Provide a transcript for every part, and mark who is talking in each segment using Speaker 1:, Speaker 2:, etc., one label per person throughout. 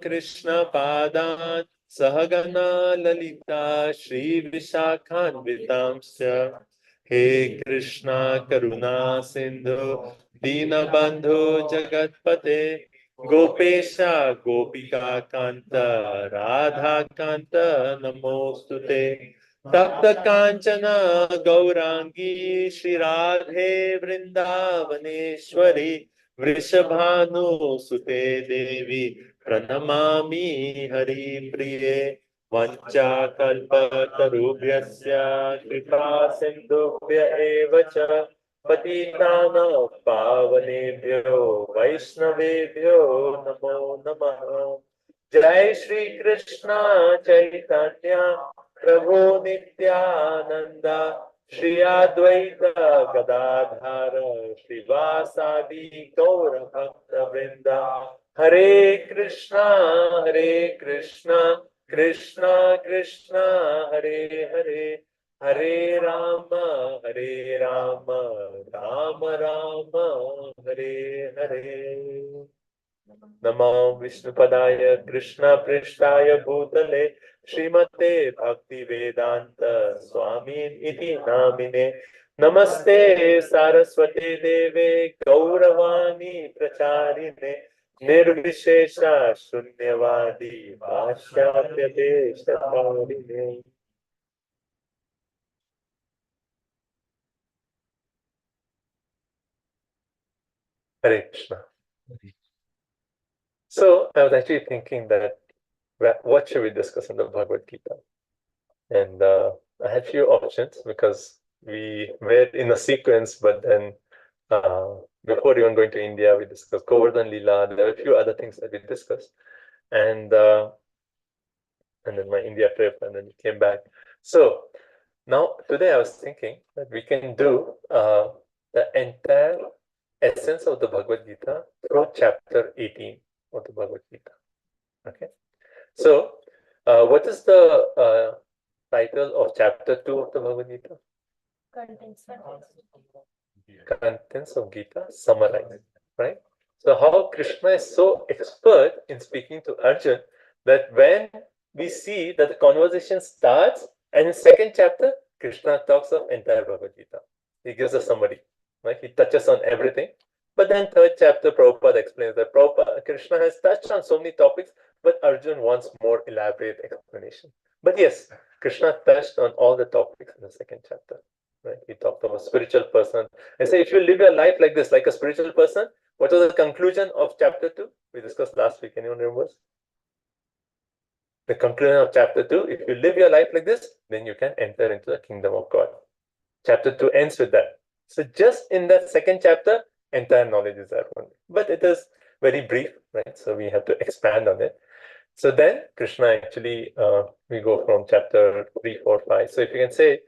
Speaker 1: Krishna Padan Sahagana Lalita Shri Vishakhanvitamsya He Krishna Karuna Sindhu Dinabandhu Jagatpate Gopesha Gopika Kanta Radha Kanta Namostute Tapta Kanchana Gaurangi Shri Radhe Vrindavaneshwari Vrishabhanu Sute Devi Pranamami Hari Priye Vancha Kalpa Tarubhyasya Kripa Sindhubhya Eva Cha Patitana Pavanebhyo Vaishnavebhyo Namo Namaha Jai Shri Krishna Chaitanya Prabhu Nityananda Shri Advaita Gadadhara Srivasadi Gaura Bhakta Vrinda Hare Krishna Krishna Krishna Hare Hare Hare Rama Rama Rama Hare Hare Namo Vishnupadaya Krishna Prishtaya Bhutale Srimate Bhakti Vedanta Swamin Iti Namine Namaste Saraswate Deve Gauravani Pracharine Nirvishesha Shunyavadi Vashyapyate Shatarine. Hare Krishna. So I was actually thinking that what should we discuss in the Bhagavad Gita? And I had few options because we were in a sequence, but then before even going to India, we discussed Govardhan Leela. There were a few other things that we discussed, and then my India trip, and then we came back. So now today I was thinking that we can do the entire essence of the Bhagavad Gita through chapter 18 of the Bhagavad Gita. Okay, so what is the title of chapter 2 of the Bhagavad Gita? Contents of Gita summarized, right? So how Krishna is so expert in speaking to Arjun that when we see that the conversation starts and in second chapter, Krishna talks of entire Bhagavad Gita. He gives a summary, right? He touches on everything. But then third chapter, Prabhupada explains that Krishna has touched on so many topics, but Arjun wants more elaborate explanation. But yes, Krishna touched on all the topics in the second chapter. Right? He talked about spiritual person. I say, if you live your life like this, like a spiritual person, what was the conclusion of chapter 2? We discussed last week. Anyone remembers? The conclusion of chapter 2, if you live your life like this, then you can enter into the kingdom of God. Chapter 2 ends with that. So just in that second chapter, entire knowledge is there only. But it is very brief, right? So we have to expand on it. So then Krishna actually, we go from chapter 3, 4, 5. So if you can say,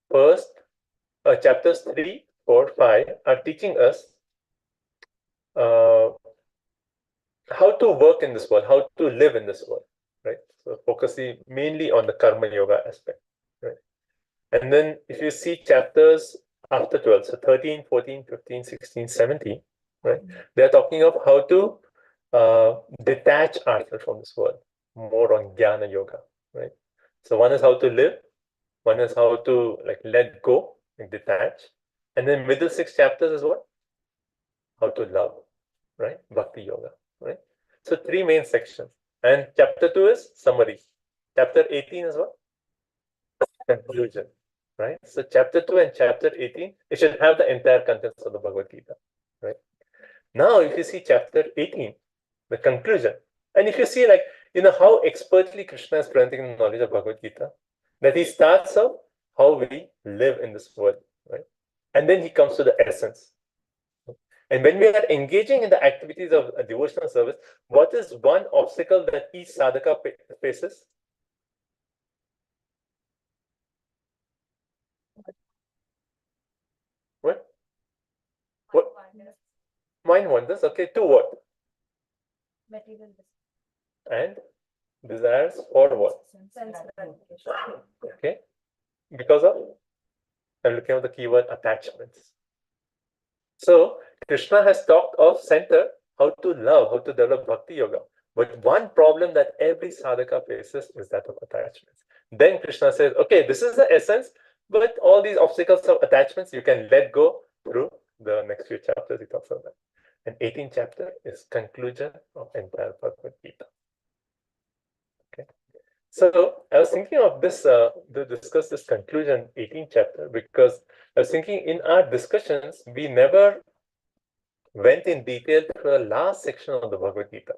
Speaker 1: first, chapters 3, 4, 5 are teaching us how to work in this world, how to live in this world, right? So focusing mainly on the karma yoga aspect, right? And then if you see chapters after 12, so 13, 14, 15, 16, 17, right? They're talking of how to detach ourselves from this world, more on jnana yoga, right? So one is how to live, one is how to like let go and detach. And then middle 6 chapters is what? How to love, right? Bhakti yoga, right? So 3 main sections. And chapter 2 is summary. Chapter 18 is what? Conclusion, right? So chapter 2 and chapter 18, it should have the entire contents of the Bhagavad Gita, right? Now, if you see chapter 18, the conclusion, and if you see like, how expertly Krishna is presenting the knowledge of Bhagavad Gita, that he starts off how we live in this world, right? And then he comes to the essence. And when we are engaging in the activities of a devotional service, what is one obstacle that each sadhaka faces? What? What? Mind wanders. Okay, to what?
Speaker 2: Material
Speaker 1: And desires for what?
Speaker 2: sense gratification.
Speaker 1: Okay, because of, I'm looking at the keyword attachments. So Krishna has talked of center, how to love, how to develop bhakti yoga. But one problem that every sadhaka faces is that of attachments. Then Krishna says, okay, this is the essence, but all these obstacles of attachments you can let go through the next few chapters. He talks about that. And 18th chapter is conclusion of entire Bhagavad Gita. Okay. So I was thinking of this to discuss this conclusion 18th chapter because I was thinking in our discussions we never went in detail to the last section of the Bhagavad Gita.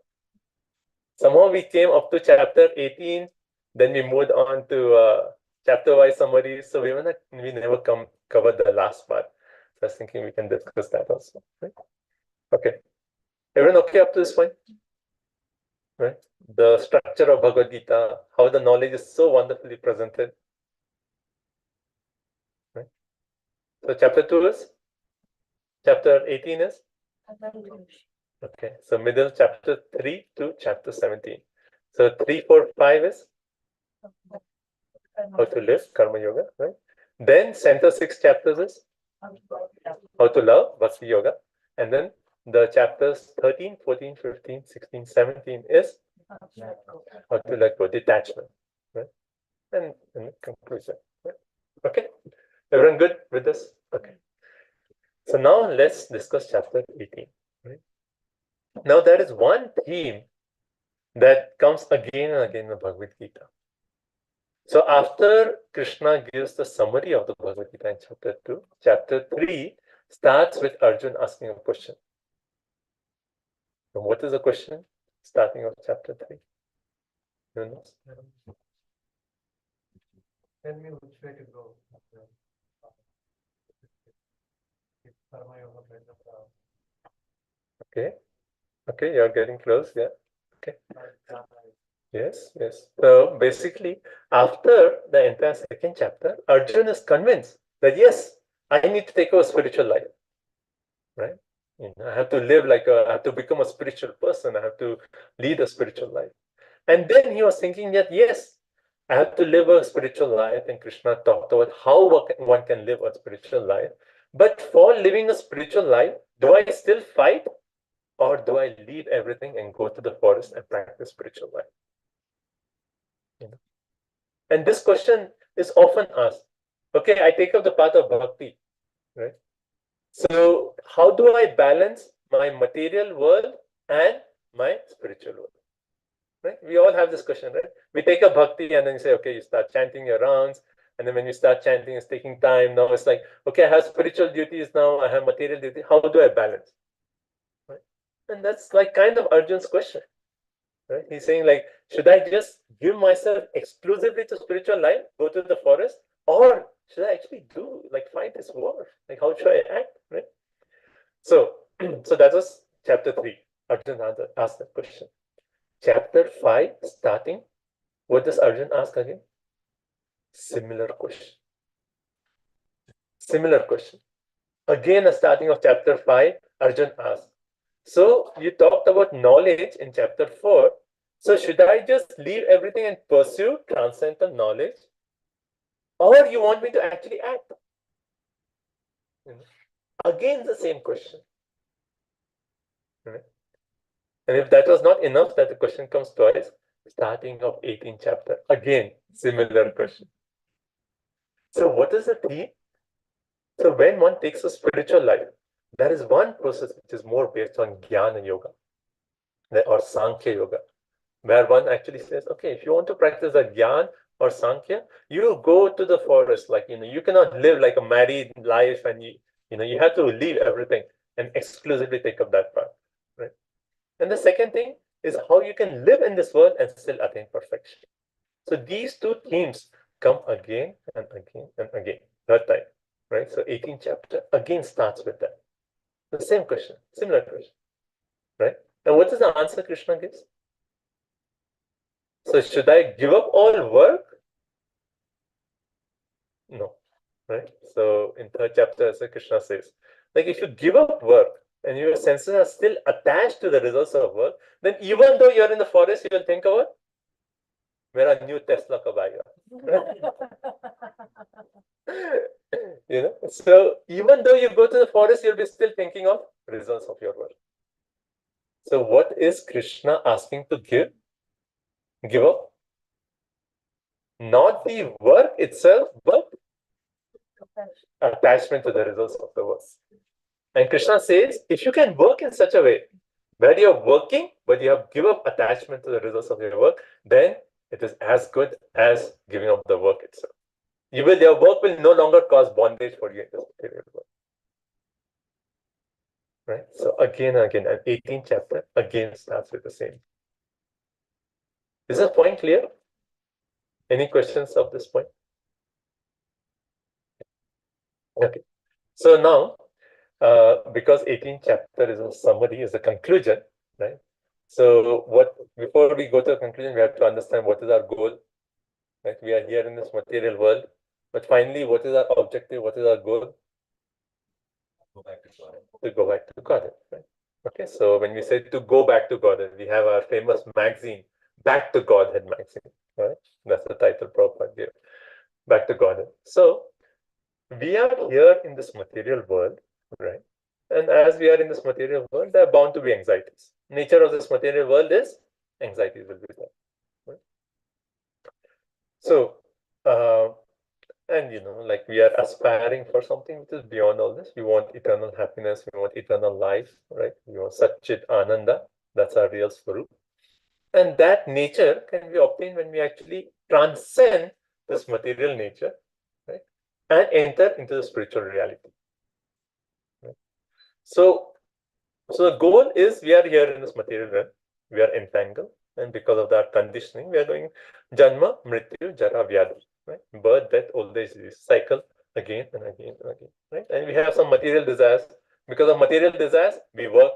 Speaker 1: Somehow we came up to chapter 18, then we moved on to chapter-wise summary. So we never covered the last part. So I was thinking we can discuss that also. Right? Okay. Everyone okay up to this point? Right? The structure of Bhagavad Gita, how the knowledge is so wonderfully presented. Right? So chapter 2 is? Chapter 18 is? Okay, so middle chapter 3 to chapter 17. So 3, 4, 5 is how to live, Karma Yoga, right? Then center 6 chapters is how to love, Bhakti Yoga. And then the chapters 13, 14, 15, 16, 17 is how to let go, detachment, right? And conclusion, right? Okay, everyone good with this? Okay. So now let's discuss chapter 18, right? Now there is one theme that comes again and again in the Bhagavad Gita. So after Krishna gives the summary of the Bhagavad Gita in chapter 2, chapter 3 starts with Arjun asking a question. And what is the question? Starting of chapter 3. You know?
Speaker 3: Tell me which way to go.
Speaker 1: Okay. Okay, you're getting close, yeah. Okay. Yes, yes. So basically, after the entire second chapter, Arjun is convinced that yes, I need to take over spiritual life. Right? I have to live I have to become a spiritual person. I have to lead a spiritual life. And then he was thinking that yes, I have to live a spiritual life. And Krishna talked about how one can live a spiritual life. But for living a spiritual life, do I still fight? Or do I leave everything and go to the forest and practice spiritual life? And this question is often asked. Okay, I take up the path of bhakti, right? So how do I balance my material world and my spiritual world? Right? We all have this question, right? We take a bhakti and then you say, okay, you start chanting your rounds. And then when you start chanting, it's taking time. Now it's like, okay, I have spiritual duties now. I have material duties. How do I balance? Right? And that's like kind of Arjun's question. Right? He's saying like, should I just give myself exclusively to spiritual life, go to the forest, or should I actually fight this war? Like, how should I act? Right? So, so that was chapter 3. Arjun asked that question. Chapter 5, starting, what does Arjun ask again? Similar question. Similar question. Again, the starting of chapter 5, Arjun asks. So, you talked about knowledge in chapter 4. So, should I just leave everything and pursue transcendental knowledge? Or you want me to actually act? Again, the same question. And if that was not enough, that the question comes twice, starting of 18th chapter. Again, similar question. So what is the theme? So when one takes a spiritual life, there is one process which is more based on Jnana Yoga or Sankhya Yoga, where one actually says, okay, if you want to practice a Jnana or Sankhya, you go to the forest. You cannot live like a married life and you have to leave everything and exclusively take up that path, right? And the second thing is how you can live in this world and still attain perfection. So these two themes come again and again and again, third time, right? So 18th chapter again starts with that. The same question, similar question, right? And what is the answer Krishna gives? So should I give up all work? No, right? So in third chapter, as Krishna says, like if you give up work and your senses are still attached to the results of work, then even though you're in the forest, you will think about where a new Tesla kab aayega. So even though you go to the forest, you'll be still thinking of results of your work. So what is Krishna asking to give up? Not the work itself, but attachment to the results of the work. And Krishna says, if you can work in such a way where you're working, but you have give up attachment to the results of your work, then it is as good as giving up the work itself. Your work will no longer cause bondage for you in this material world. Right? So again and again, an 18th chapter again starts with the same. Is this point clear? Any questions of this point? Okay. So now, because 18th chapter is a summary, is a conclusion, right? So before we go to a conclusion, we have to understand what is our goal. Right? We are here in this material world, but finally, what is our objective? What is our goal? Go back to God. To go back to God, right? Okay, so when we say to go back to God, we have our famous magazine, Back to Godhead magazine, right? That's the title Prabhupada gave, Back to Godhead. So we are here in this material world, right? And as we are in this material world, there are bound to be anxieties. Nature of this material world is anxieties will be there. Right? So, and like we are aspiring for something which is beyond all this. We want eternal happiness. We want eternal life, right? We want Satchit Ananda. That's our real Swarup. And that nature can be obtained when we actually transcend this material nature, right? And enter into the spiritual reality. Right? So the goal is we are here in this material realm. We are entangled. And because of that conditioning, we are doing Janma, Mrityu, Jara, Vyadhi. Right? Birth, death, old age, disease, cycle again and again and again. Right? And we have some material desires. Because of material desires, we work.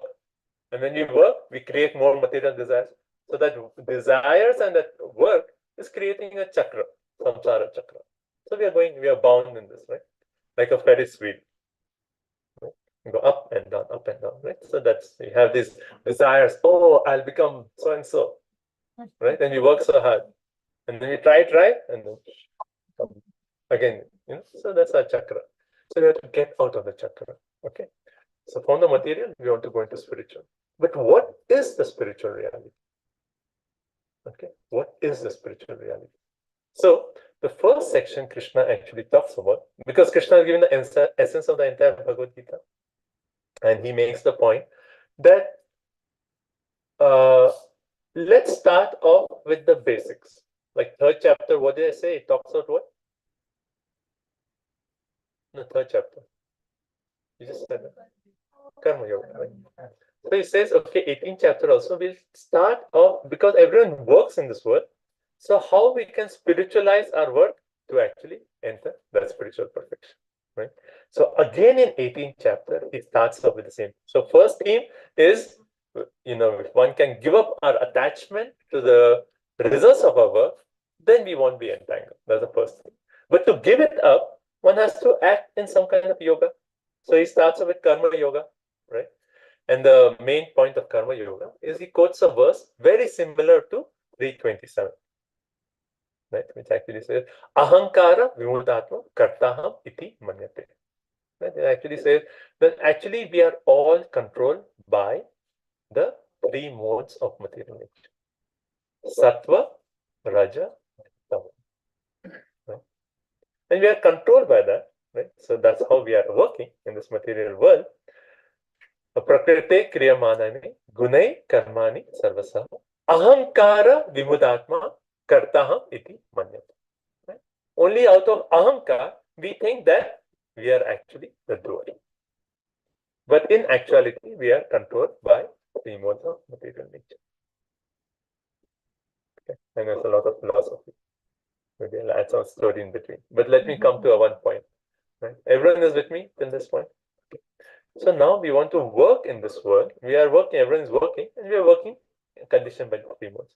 Speaker 1: And when we work, we create more material desires. So that desires and that work is creating a chakra, samsara chakra. So we are bound in this, right? Like a Ferris wheel. Right? You go up and down, right? So that's, you have these desires. Oh, I'll become so and so, right? And you work so hard. And then you try, and then again, so that's our chakra. So we have to get out of the chakra. Okay. So from the material, we want to go into spiritual. But what is the spiritual reality? Okay. What is the spiritual reality? So the first section Krishna actually talks about, because Krishna has given the essence of the entire Bhagavad Gita. And he makes the point that let's start off with the basics. Like third chapter, what did I say? It talks about what? No, third chapter. You just said that. Karma Yoga, right? So he says, okay, 18th chapter also, we'll start off, because everyone works in this world. So how we can spiritualize our work to actually enter that spiritual perfection, right? So again in 18th chapter, it starts off with the same. So first theme is, if one can give up our attachment to the results of our work, then we won't be entangled. That's the first thing. But to give it up, one has to act in some kind of yoga. So he starts off with karma yoga, right? And the main point of karma yoga is he quotes a verse very similar to 327, right? Which actually says, Ahankara vimudatma kartaham iti manyate. Right? It actually says that actually we are all controlled by the three modes of material nature. Sattva, Raja, Tama. Right? And we are controlled by that, right? So that's how we are working in this material world. Prakrite kriyamanani gunai karmani sarvasa ahankara vimudatma kartaham iti manyate. Right? Only out of ahankar we think that we are actually the doer. But in actuality, we are controlled by three modes of material nature. Okay. And there's a lot of philosophy. Maybe I'll add some story in between. But let me come to a one point. Right? Everyone is with me till this point? Okay. So now we want to work in this world. We are working, everyone is working, and we are working conditioned by the three modes.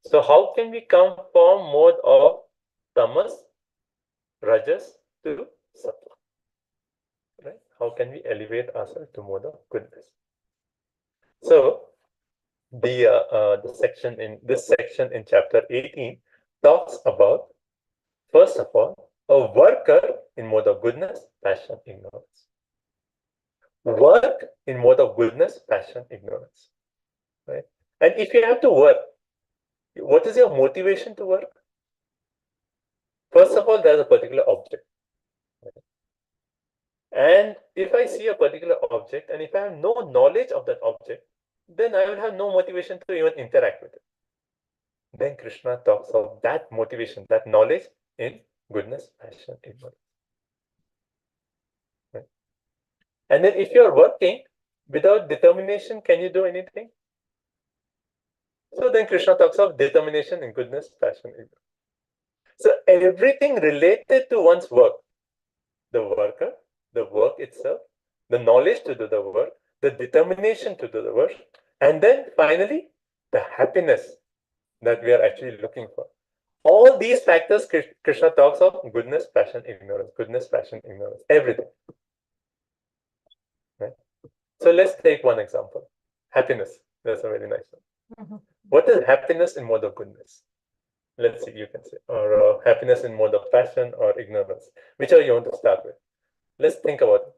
Speaker 1: So how can we come from mode of tamas, rajas to sattva? Right? How can we elevate ourselves to mode of goodness? So the section in this section in chapter 18 talks about, first of all, a worker in mode of goodness, passion, ignorance. Work in mode of goodness, passion, ignorance. right? And if you have to work, what is your motivation to work? First of all, there's a particular object. And if I see a particular object and if I have no knowledge of that object, then I will have no motivation to even interact with it. Then Krishna talks of that motivation, that knowledge in goodness, passion, ignorance. Right? And then if you're working without determination, can you do anything? So then Krishna talks of determination in goodness, passion, ignorance. So everything related to one's work, the worker, the work itself, the knowledge to do the work, the determination to do the work, and then finally, the happiness that we are actually looking for. All these factors Krishna talks of goodness, passion, ignorance, goodness, passion, ignorance, everything. Right? So let's take one example. Happiness. That's a very nice one. What is happiness in mode of goodness? Let's see, you can say. Or happiness in mode of passion or ignorance. Whichever you want to start with. Let's think about it.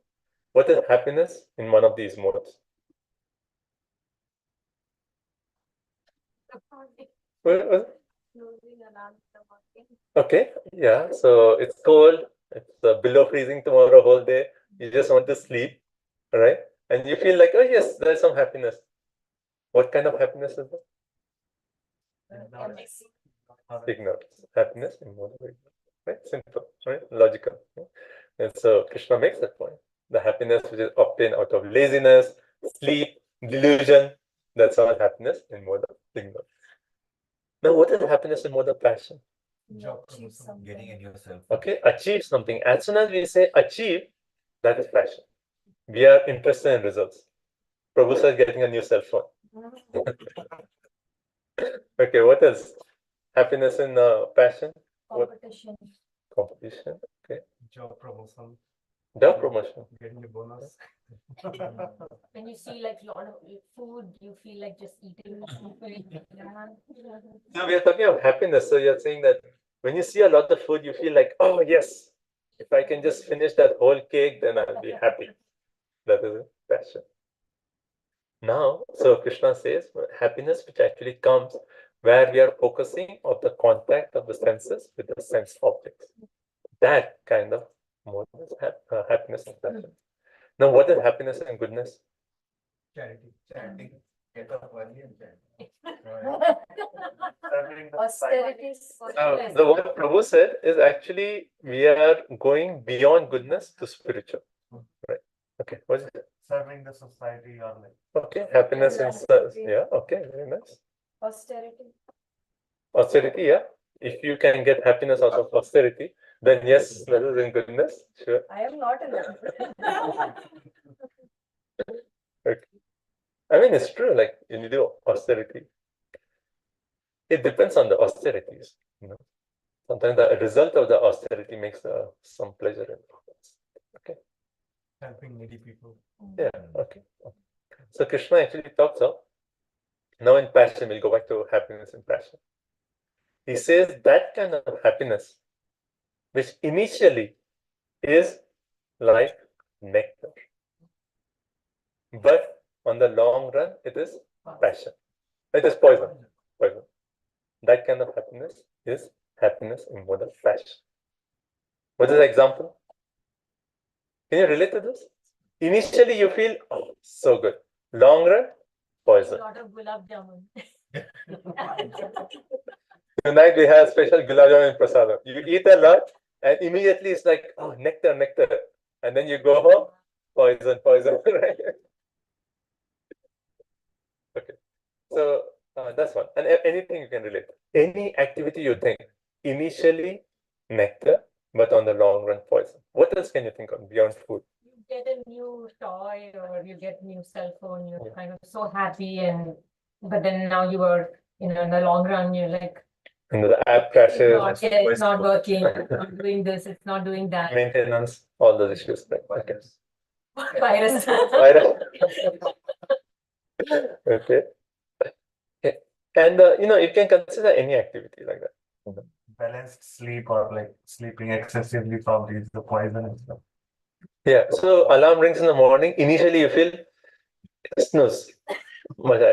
Speaker 1: What is happiness in one of these modes? Okay, yeah, so it's cold, it's below freezing tomorrow, whole day. You just want to sleep, right? And you feel like, oh, yes, there's some happiness. What kind of happiness is that? Ignorance. Happiness in mode of ignorance. Right? Simple, right? Logical. Right? And so Krishna makes that point. The happiness which is obtained out of laziness, sleep, delusion, that's all happiness in mode of ignorance. Now, what is happiness in mode of passion?
Speaker 4: Getting in yourself.
Speaker 1: Okay, achieve something. As soon as we say achieve, that is passion. We are interested in results. Prabhu says getting a new cell phone. Okay, what else? Happiness in passion?
Speaker 2: Competition.
Speaker 1: Competition. Okay.
Speaker 3: Job promotion,
Speaker 1: Job promotion.
Speaker 3: getting a bonus.
Speaker 2: When you see like a lot of food, you feel like just eating.
Speaker 1: So we are talking of happiness. So you're saying that when you see a lot of food, you feel like, oh yes, if I can just finish that whole cake, then I'll be happy. That is passion. Now, so Krishna says happiness which actually comes where we are focusing on the contact of the senses with the sense objects. That kind of mode is happiness and passion. Now, what is happiness and goodness?
Speaker 3: Charity.
Speaker 4: Chanting, get up early and chant.
Speaker 2: Austerities.
Speaker 1: The what Prabhu said is actually we are going beyond goodness to spiritual. Right. Okay. What is it?
Speaker 3: Serving the society or like.
Speaker 1: Okay. Happiness and yeah. Okay. Very nice.
Speaker 2: Austerity.
Speaker 1: Austerity. Yeah. If you can get happiness out of austerity, then yes, that is in goodness. Sure.
Speaker 2: I am not in that.
Speaker 1: Okay. I mean, it's true. Like when you do austerity, it depends on the austerities. You know, sometimes the result of the austerity makes some pleasure in it. Okay.
Speaker 3: Helping needy people.
Speaker 1: Yeah. Okay. So Krishna actually talks of now in passion. We'll go back to happiness and passion. He says that kind of happiness, which initially is like nectar, but on the long run, it is passion. It is poison. Poison. That kind of happiness is happiness in mode of passion. What is the example? Can you relate to this? Initially, you feel, oh, so good. Long run,
Speaker 2: A
Speaker 1: poison.
Speaker 2: lot of gulab jamun.
Speaker 1: Tonight we have special gulab jamun prasadam. You eat a lot, and immediately it's like, oh, nectar, nectar. And then you go home, poison, poison. Right? Okay. So that's one. And anything you can relate. Any activity you think, initially nectar, but on the long run, poison. What else can you think of beyond food?
Speaker 2: You get a new toy or you get a new cell phone, you're
Speaker 1: Yeah.
Speaker 2: kind of so happy, and but then now you are, in the long run, you're like,
Speaker 1: And the app crashes,
Speaker 2: it's not working, it's not doing this, it's not doing that.
Speaker 1: maintenance, all those issues. Right? Okay.
Speaker 2: Virus.
Speaker 1: Virus. Okay. Okay. And you can consider any activity like that.
Speaker 3: Balanced sleep or like sleeping excessively probably is the poison and stuff.
Speaker 1: Yeah. So alarm rings in the morning. Initially, you feel snooze. Maza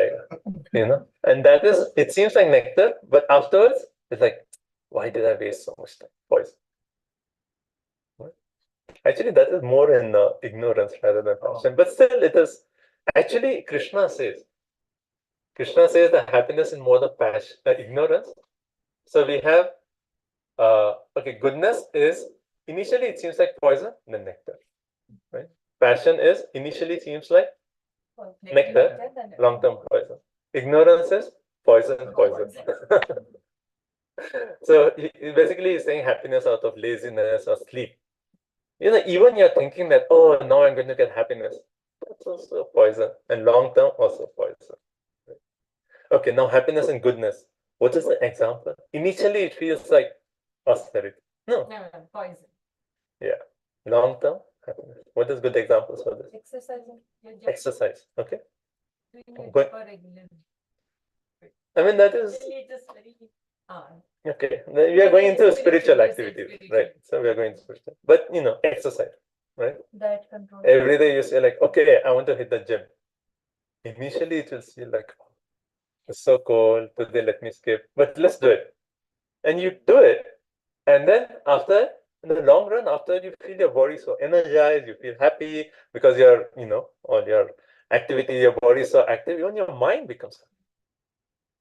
Speaker 1: aayega. And that is, it seems like nectar, but afterwards, it's like, why did I waste so much time? Poison. Right? Actually, that is more in ignorance rather than passion. But still, it is, actually, Krishna says that happiness is more the passion, ignorance. So we have, okay, goodness is, initially it seems like poison, then nectar. Right? Passion is, initially seems like nectar, long-term poison. Ignorance is poison. So basically he's saying happiness out of laziness or sleep. Even you're thinking that, oh, now I'm going to get happiness. That's also poison. And long-term also poison. Okay, now happiness and goodness. What is the example? Initially it feels like austerity. No.
Speaker 2: No, poison.
Speaker 1: Yeah. Long-term happiness. What is good examples for this?
Speaker 2: Exercising.
Speaker 1: Exercise. Okay.
Speaker 2: Doing it
Speaker 1: Good.
Speaker 2: for regular.
Speaker 1: I mean, that is
Speaker 2: Really, it is very hard.
Speaker 1: okay. Then we are going into spiritual activities, right? So we are going to spiritual. But exercise, right?
Speaker 2: Diet control.
Speaker 1: Every day you say like, okay, I want to hit the gym. Initially it will feel like, oh, it's so cold, today let me skip. But let's do it. And you do it. And then after, in the long run, after you feel your body so energized, you feel happy because you're, all your activity, your body is so active, even your mind becomes happy.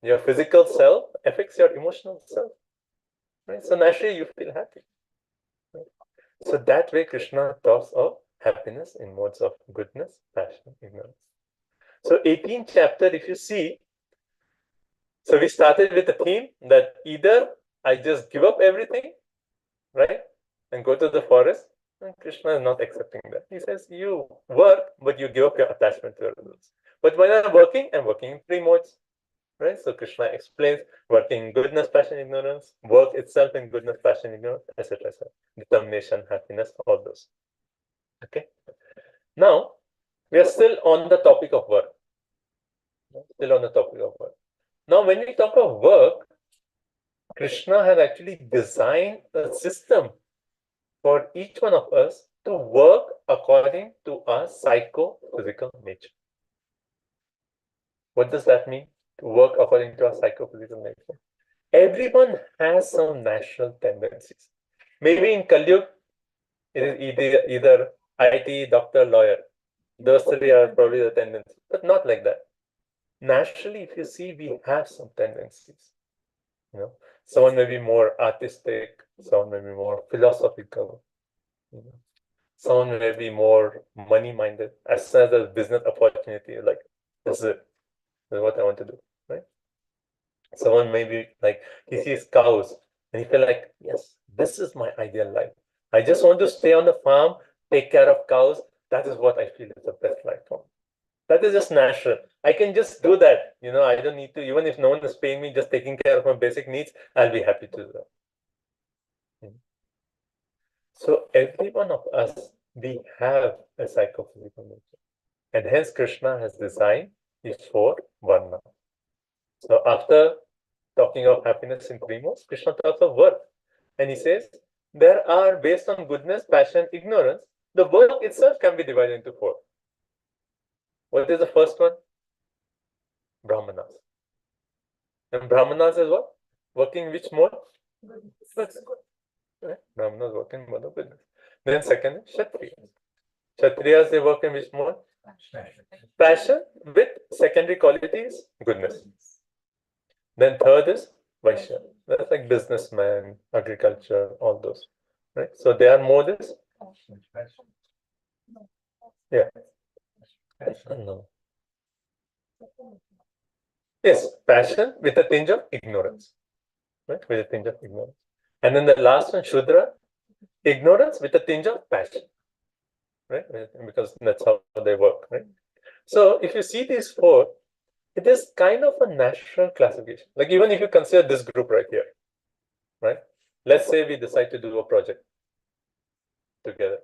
Speaker 1: Your physical self affects your emotional self. Right? So naturally you feel happy. Right? So that way Krishna talks of happiness in modes of goodness, passion, ignorance. So 18th chapter, if you see, so we started with the theme that either I just give up everything, right, and go to the forest, and Krishna is not accepting that. He says, you work, but you give up your attachment to your results. But when I'm working in three modes, right? So Krishna explains working in goodness, passion, ignorance, work itself in goodness, passion, ignorance, etc. Determination, happiness, all those. Okay. Now, we are still on the topic of work. Now, when we talk of work, Krishna has actually designed a system for each one of us to work according to our psychophysical nature. What does that mean? To work according to our psychophysical nature. Everyone has some natural tendencies. Maybe in Kali Yuga, it is either IT, doctor, lawyer. Those three are probably the tendencies, but not like that. Naturally, if you see, we have some tendencies. Someone may be more artistic, someone may be more philosophical, someone may be more money-minded. As soon as there's business opportunity, like, this is what I want to do, right? Someone may be like, he sees cows and he feel like, yes, this is my ideal life. I just want to stay on the farm, take care of cows. That is what I feel is the best life for me. That is just natural. I can just do that. I don't need to, even if no one is paying me, just taking care of my basic needs, I'll be happy to do that. So every one of us, we have a psychophysical nature. And hence Krishna has designed these four varna. So after talking of happiness in three modes, Krishna talks of work. And he says, there are, based on goodness, passion, ignorance, the work itself can be divided into four. What is the first one? Brahmanas. And Brahmanas is what? Working which mode? Goodness. Right? Brahmanas work in mode of goodness. Then second is Kshatriyas. Kshatriyas, they work in which mode? Passion with secondary qualities, goodness. Then third is Vaishya. That's like businessman, agriculture, all those. Right? So their mode is no. Yes, passion with a tinge of ignorance. Right? With a tinge of ignorance. And then the last one, Shudra, ignorance with a tinge of passion. Right? Because that's how they work, right? So if you see these four, it is kind of a natural classification. Like even if you consider this group right here, right? Let's say we decide to do a project together.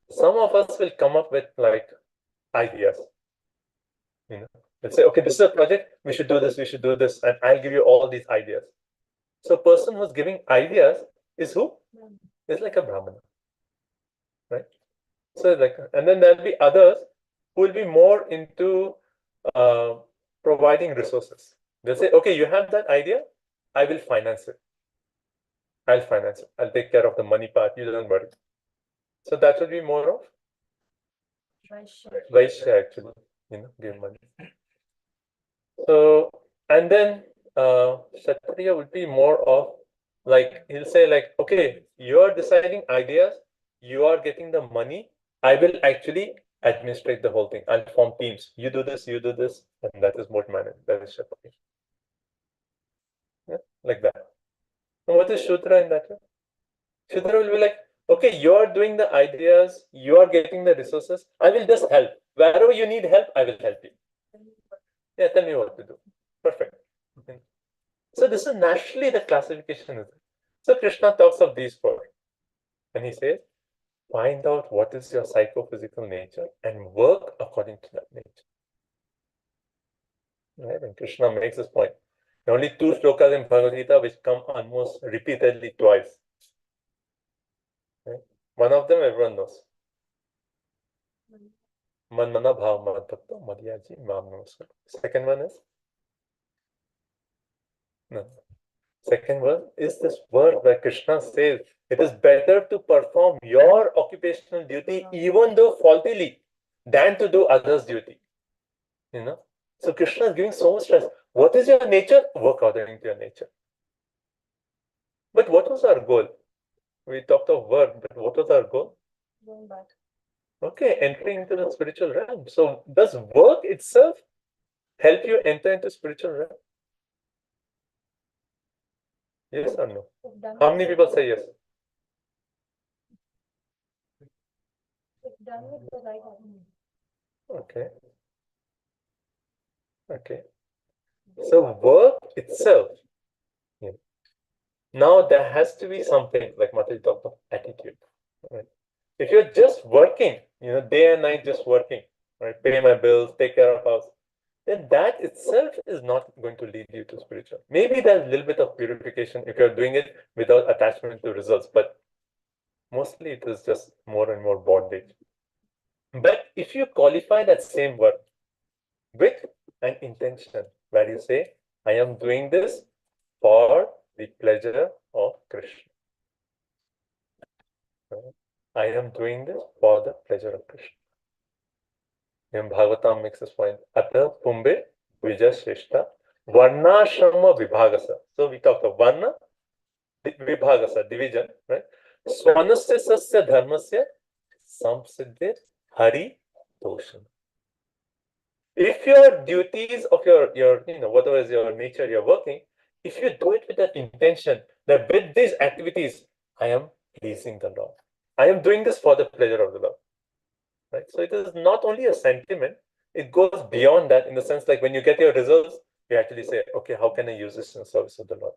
Speaker 1: Some of us will come up with like ideas. Let's say, okay, this is a project, we should do this, and I'll give you all these ideas. So person who's giving ideas is who? Is like a Brahmana. Right? So and then there'll be others who will be more into providing resources. They'll say, okay, you have that idea, I will finance it. I'll finance it. I'll take care of the money part. You don't worry. So that would be more of Vaishya actually, give money. So, and then Kshatriya would be more of like, he'll say like, okay, you're deciding ideas, you are getting the money, I will actually administrate the whole thing. I'll form teams. You do this, and that is what management. That is Kshatriya. Yeah, like that. And what is Shudra in that way? Shudra will be like, okay, you're doing the ideas, you are getting the resources, I will just help. Wherever you need help, I will help you. Yeah, tell me what to do. Perfect. So this is naturally the classification is. So Krishna talks of these four. And he says, find out what is your psychophysical nature and work according to that nature. Right? And Krishna makes this point. There are only two shlokas in Bhagavad Gita which come almost repeatedly twice. Right? One of them everyone knows. Man mana bhav mad bhakta madhyaji mam namaskar. Second one is? No. Second one is this word where Krishna says, it is better to perform your occupational duty even though faultily than to do others' duty. So Krishna is giving so much stress. What is your nature? Work according to your nature. But what was our goal? We talked of work, but what was our goal?
Speaker 2: Going back.
Speaker 1: Okay, entering into the spiritual realm. So does work itself help you enter into spiritual realm? Yes or no? How many people say yes?
Speaker 2: If done with the right attitude.
Speaker 1: Okay. Okay. So work itself. Now there has to be something like Mataji talked of attitude. Right? If you're just working, day and night just working, right? Pay my bills, take care of house, then that itself is not going to lead you to spiritual. Maybe there's a little bit of purification if you're doing it without attachment to results, but mostly it is just more and more bondage. But if you qualify that same work with an intention where you say, I am doing this for the pleasure of Krishna. I am doing this for the pleasure of Krishna. In Bhagavatam makes this point. Atha Pumbe Vijay Shrestha Varna Shrama Vibhagasa. So we talked of Varna Vibhagasa, division, right? Swanasya Sasya Dharmasya Samsiddhir Hari Doshan. If your duties of your whatever is your nature you're working, if you do it with that intention that with these activities, I am pleasing the Lord. I am doing this for the pleasure of the Lord. Right? So it is not only a sentiment, it goes beyond that in the sense like when you get your results, you actually say, okay, how can I use this in the service of the Lord?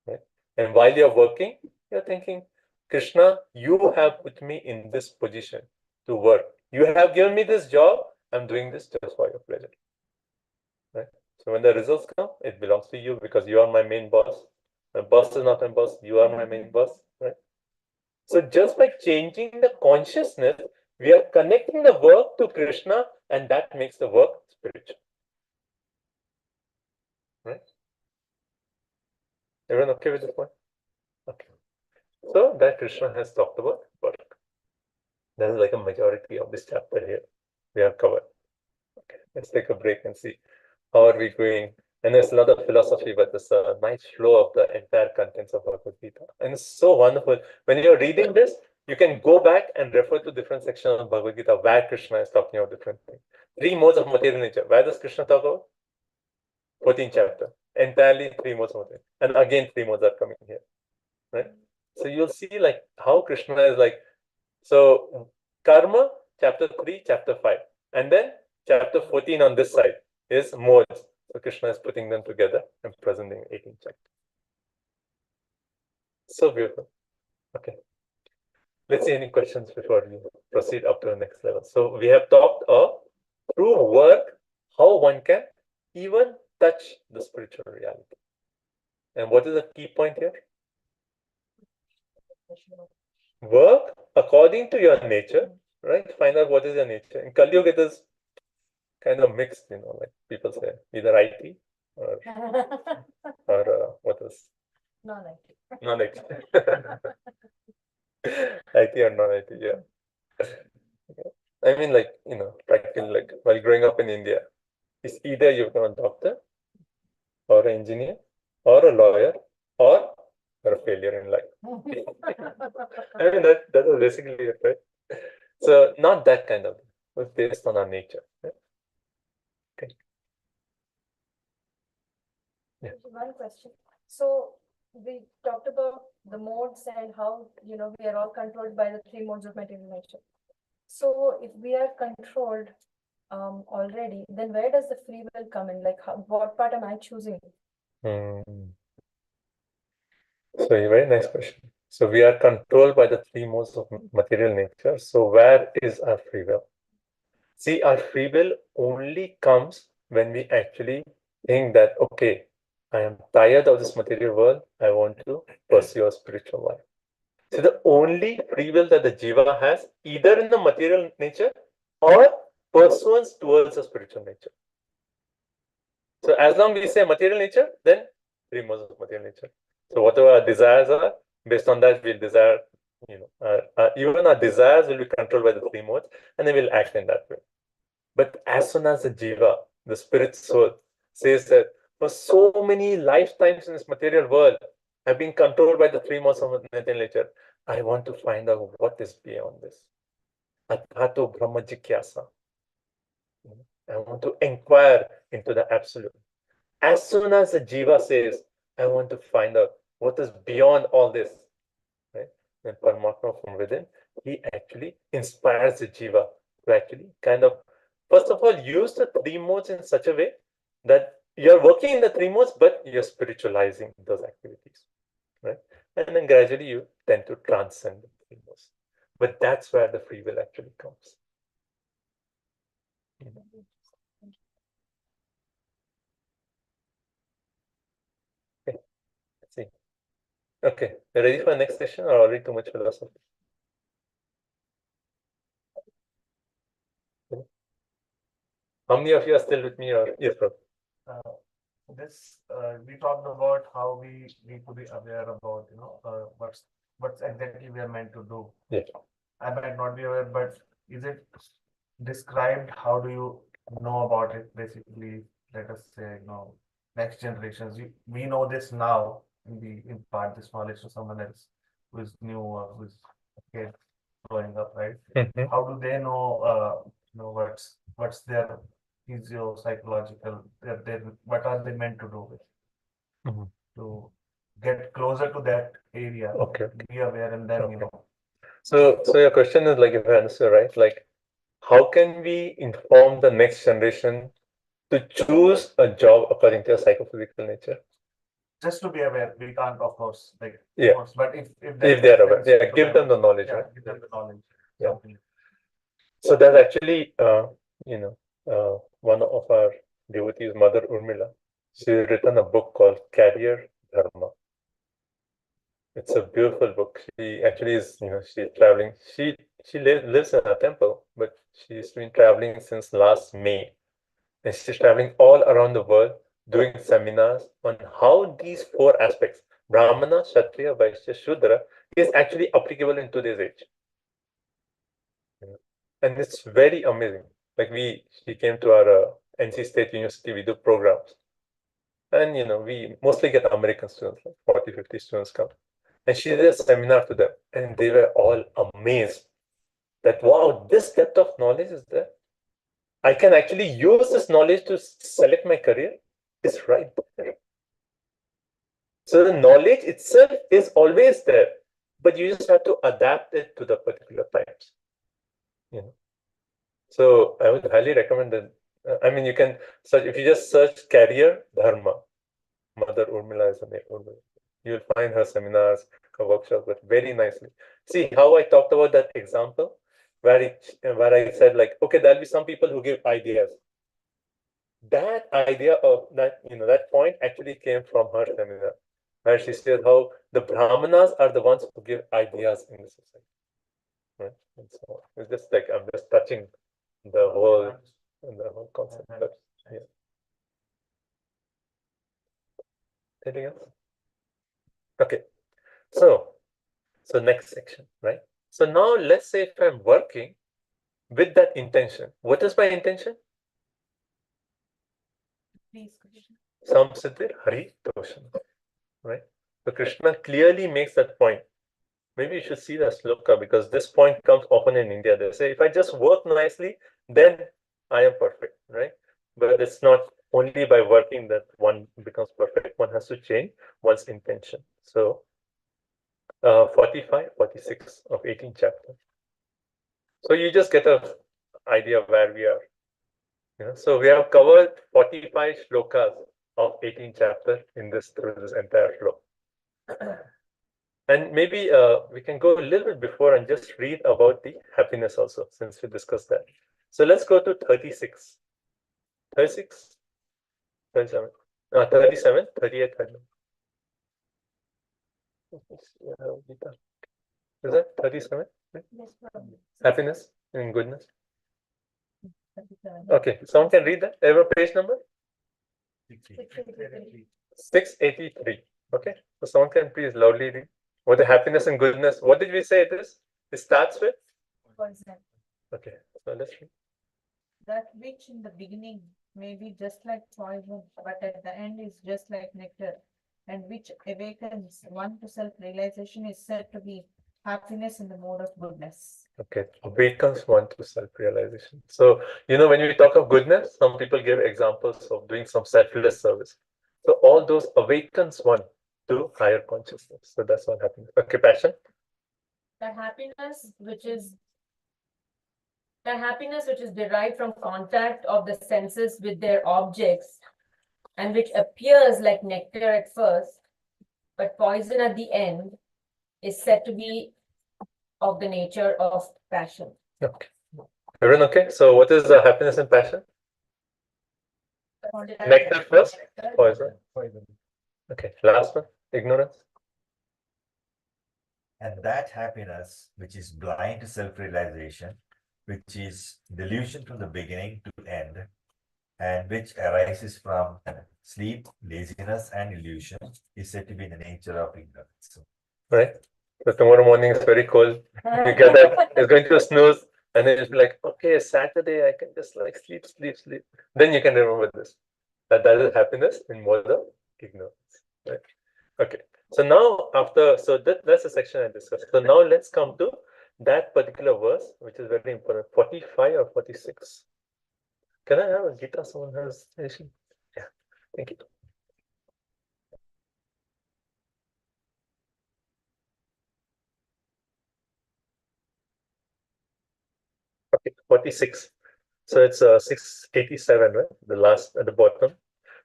Speaker 1: Right? And while you're working, you're thinking, Krishna, you have put me in this position to work. You have given me this job, I'm doing this just for your pleasure. Right? So when the results come, it belongs to you because you are my main boss. My boss is not my boss, you are my main boss. Right? So just by changing the consciousness, we are connecting the work to Krishna, and that makes the work spiritual. Right? Everyone okay with this one? Okay. So that Krishna has talked about work. That is like a majority of this chapter here. We have covered. Okay, let's take a break and see how are we going. And there's a lot of philosophy, but there's a nice flow of the entire contents of Bhagavad Gita. And it's so wonderful. When you're reading this, you can go back and refer to different sections of Bhagavad Gita where Krishna is talking about different things. 3 modes of material nature. Where does Krishna talk about? 14th chapter. Entirely 3 modes of material. And again, 3 modes are coming here. Right? So you'll see like how Krishna is like, so karma, chapter 3, chapter 5. And then chapter 14 on this side is modes. So Krishna is putting them together and presenting 18th chapter. So beautiful. Okay. Let's see any questions before we proceed up to the next level. So we have talked of through work, how one can even touch the spiritual reality. And what is the key point here? Work according to your nature, right? Find out what is your nature. In Kali Yuga, it is kind of mixed, like people say, either IT or what else?
Speaker 2: Non-IT.
Speaker 1: Non-IT. IT or non-IT, yeah. I mean, like, practically, like, while growing up in India, it's either you become a doctor or an engineer or a lawyer or you're a failure in life. I mean, that was basically it, right? So, not that kind of, it was based on our nature. Right? Okay. Yeah.
Speaker 2: One question. So we talked about the modes and how, we are all controlled by the three modes of material nature. So if we are controlled already, then where does the free will come in? Like, what part am I choosing?
Speaker 1: So, a very nice question. So, we are controlled by the three modes of material nature. So, where is our free will? See, our free will only comes when we actually think that, okay, I am tired of this material world. I want to pursue a spiritual life. So the only free will that the jiva has, either in the material nature or pursuance towards a spiritual nature. So as long as we say material nature, then three modes of material nature. So whatever our desires are, based on that we'll desire, even our desires will be controlled by the three modes, and then we'll act in that way. But as soon as the jiva, the spirit soul, says that for so many lifetimes in this material world, I've been controlled by the three modes of material nature, I want to find out what is beyond this. Athato Brahma Jikyasa. I want to inquire into the absolute. As soon as the jiva says, I want to find out what is beyond all this, right? Then Paramatma from within, he actually inspires the jiva to actually kind of, first of all, use the three modes in such a way that you're working in the three modes, but you're spiritualizing those activities, right? And then gradually you tend to transcend the three modes. But that's where the free will actually comes. Okay, let's see. Okay, ready for the next session or already too much philosophy? How many of you are still with me or yes, bro?
Speaker 3: We talked about how we need to be aware about what's exactly we are meant to do.
Speaker 1: Yeah.
Speaker 3: I might not be aware, but is it described? How do you know about it? Basically, let us say, next generations. We know this now, and we impart this knowledge to someone else who is new or who is a kid growing up, right? How do they know? What's their physio psychological? What are they meant to do with to get closer to that area?
Speaker 1: Okay.
Speaker 3: Be aware, and then
Speaker 1: So your question is, like, if I understood right, like, how can we inform the next generation to choose a job according to their psychophysical nature?
Speaker 3: Just to be aware, we can't, of course,
Speaker 1: Yeah.
Speaker 3: force, but if
Speaker 1: they are aware, yeah, give them the knowledge,
Speaker 3: yeah,
Speaker 1: right?
Speaker 3: give them the knowledge.
Speaker 1: Yeah. So that's actually, one of our devotees, Mother Urmila. She's written a book called Career Dharma. It's a beautiful book. She actually is, she's traveling. She lives in a temple, but she's been traveling since last May. And she's traveling all around the world doing seminars on how these four aspects, Brahmana, Kshatriya, Vaishya, Shudra, is actually applicable in today's age. And it's very amazing. Like she came to our NC State University, we do programs. And, we mostly get American students, like 40, 50 students come. And she did a seminar to them, and they were all amazed that, wow, this depth of knowledge is there. I can actually use this knowledge to select my career. It's right there. So the knowledge itself is always there, but you just have to adapt it to the particular times. So I would highly recommend that. You can search, if you just search career dharma, Mother Urmila is the name. You'll find her seminars, her workshops, but very nicely. See how I talked about that example where I said, like, okay, there'll be some people who give ideas. That idea of that point actually came from her seminar, where she said how the Brahmanas are the ones who give ideas in the society. Right? And so it's just like I'm just touching the whole. and the whole concept. But, yeah. Anything else? Okay. So next section, right? So now let's say if I'm working with that intention, what is my intention?
Speaker 2: Please, Krishna.
Speaker 1: Samsiddhir Hari Doshan, right? So Krishna clearly makes that point. Maybe you should see the sloka because this point comes often in India. They say, if I just work nicely, then I am perfect, right? But it's not only by working that one becomes perfect. One has to change one's intention. So 45, 46 of 18th chapter. So you just get an idea of where we are. So we have covered 45 shlokas of 18th chapter through this entire flow. And maybe we can go a little bit before and just read about the happiness also, since we discussed that. So let's go to 36. 36? 37. 37, 38, 39. Is that 37?
Speaker 2: Yes, problem.
Speaker 1: Happiness and goodness.
Speaker 2: 37.
Speaker 1: Okay, someone can read that? Ever page number?
Speaker 2: 683.
Speaker 1: 683. Okay, so someone can please loudly read. What the happiness and goodness, what did we say it is? It starts with?
Speaker 2: Poison.
Speaker 1: Okay, so let's read.
Speaker 5: That which in the beginning may be just like poison, but at the end is just like nectar, and which awakens one to self-realization is said to be happiness in the mode of goodness.
Speaker 1: Okay, awakens one to self-realization. So, when we talk of goodness, some people give examples of doing some selfless service. So all those awakens one to higher consciousness. So that's what happens. Okay, passion.
Speaker 6: The happiness which is derived from contact of the senses with their objects and which appears like nectar at first, but poison at the end, is said to be of the nature of passion.
Speaker 1: Okay. Everyone okay? So what is the happiness and passion? Nectar first, poison. Okay, last one, ignorance.
Speaker 4: And that happiness, which is blind to self-realization, which is delusion from the beginning to end, and which arises from sleep, laziness, and illusion, is said to be the nature of ignorance.
Speaker 1: Right? So tomorrow morning is very cold. You get up, it's going to snooze, and then it's like, okay, Saturday, I can just like sleep. Then you can remember this. That is happiness in mode of ignorance. Right? Okay. So now that's the section I discussed. So now let's come to that particular verse, which is very important. 45 or 46. Can I have a Gita? Someone has anything? Yeah. Thank you. Okay, 46. So it's 687, right? The last at the bottom.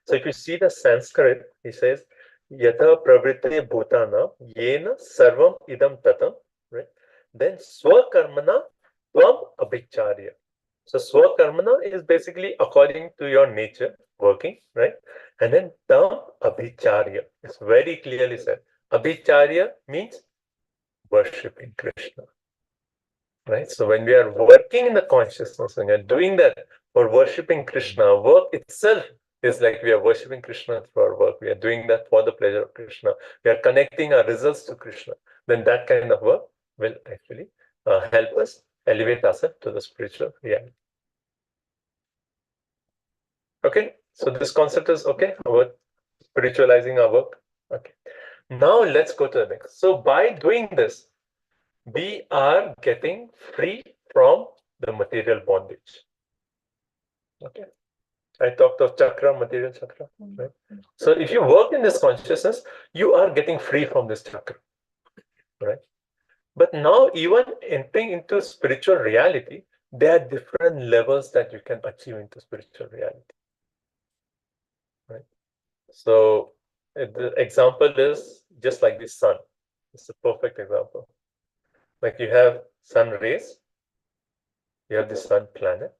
Speaker 1: So if you see the Sanskrit, he says, Yatha pravritte bhutana yena sarvam idam tatam, right? Then swakarmana tvam abhicharya. So swakarmana is basically according to your nature, working, right? And then tam abhicharya. It's very clearly said. Abhicharya means worshipping Krishna. Right? So when we are working in the consciousness, when you're doing that for worshipping Krishna, work itself is like we are worshipping Krishna through our work. We are doing that for the pleasure of Krishna. We are connecting our results to Krishna. Then that kind of work will actually help us elevate ourselves to the spiritual reality. Okay, so this concept is okay about spiritualizing our work. Okay, now let's go to the next. So by doing this, we are getting free from the material bondage. Okay, I talked of chakra, material chakra, right? So if you work in this consciousness, you are getting free from this chakra, right? But now, even entering into spiritual reality, there are different levels that you can achieve into spiritual reality, right? So the example is just like the sun. It's a perfect example. Like you have sun rays, you have the sun planet,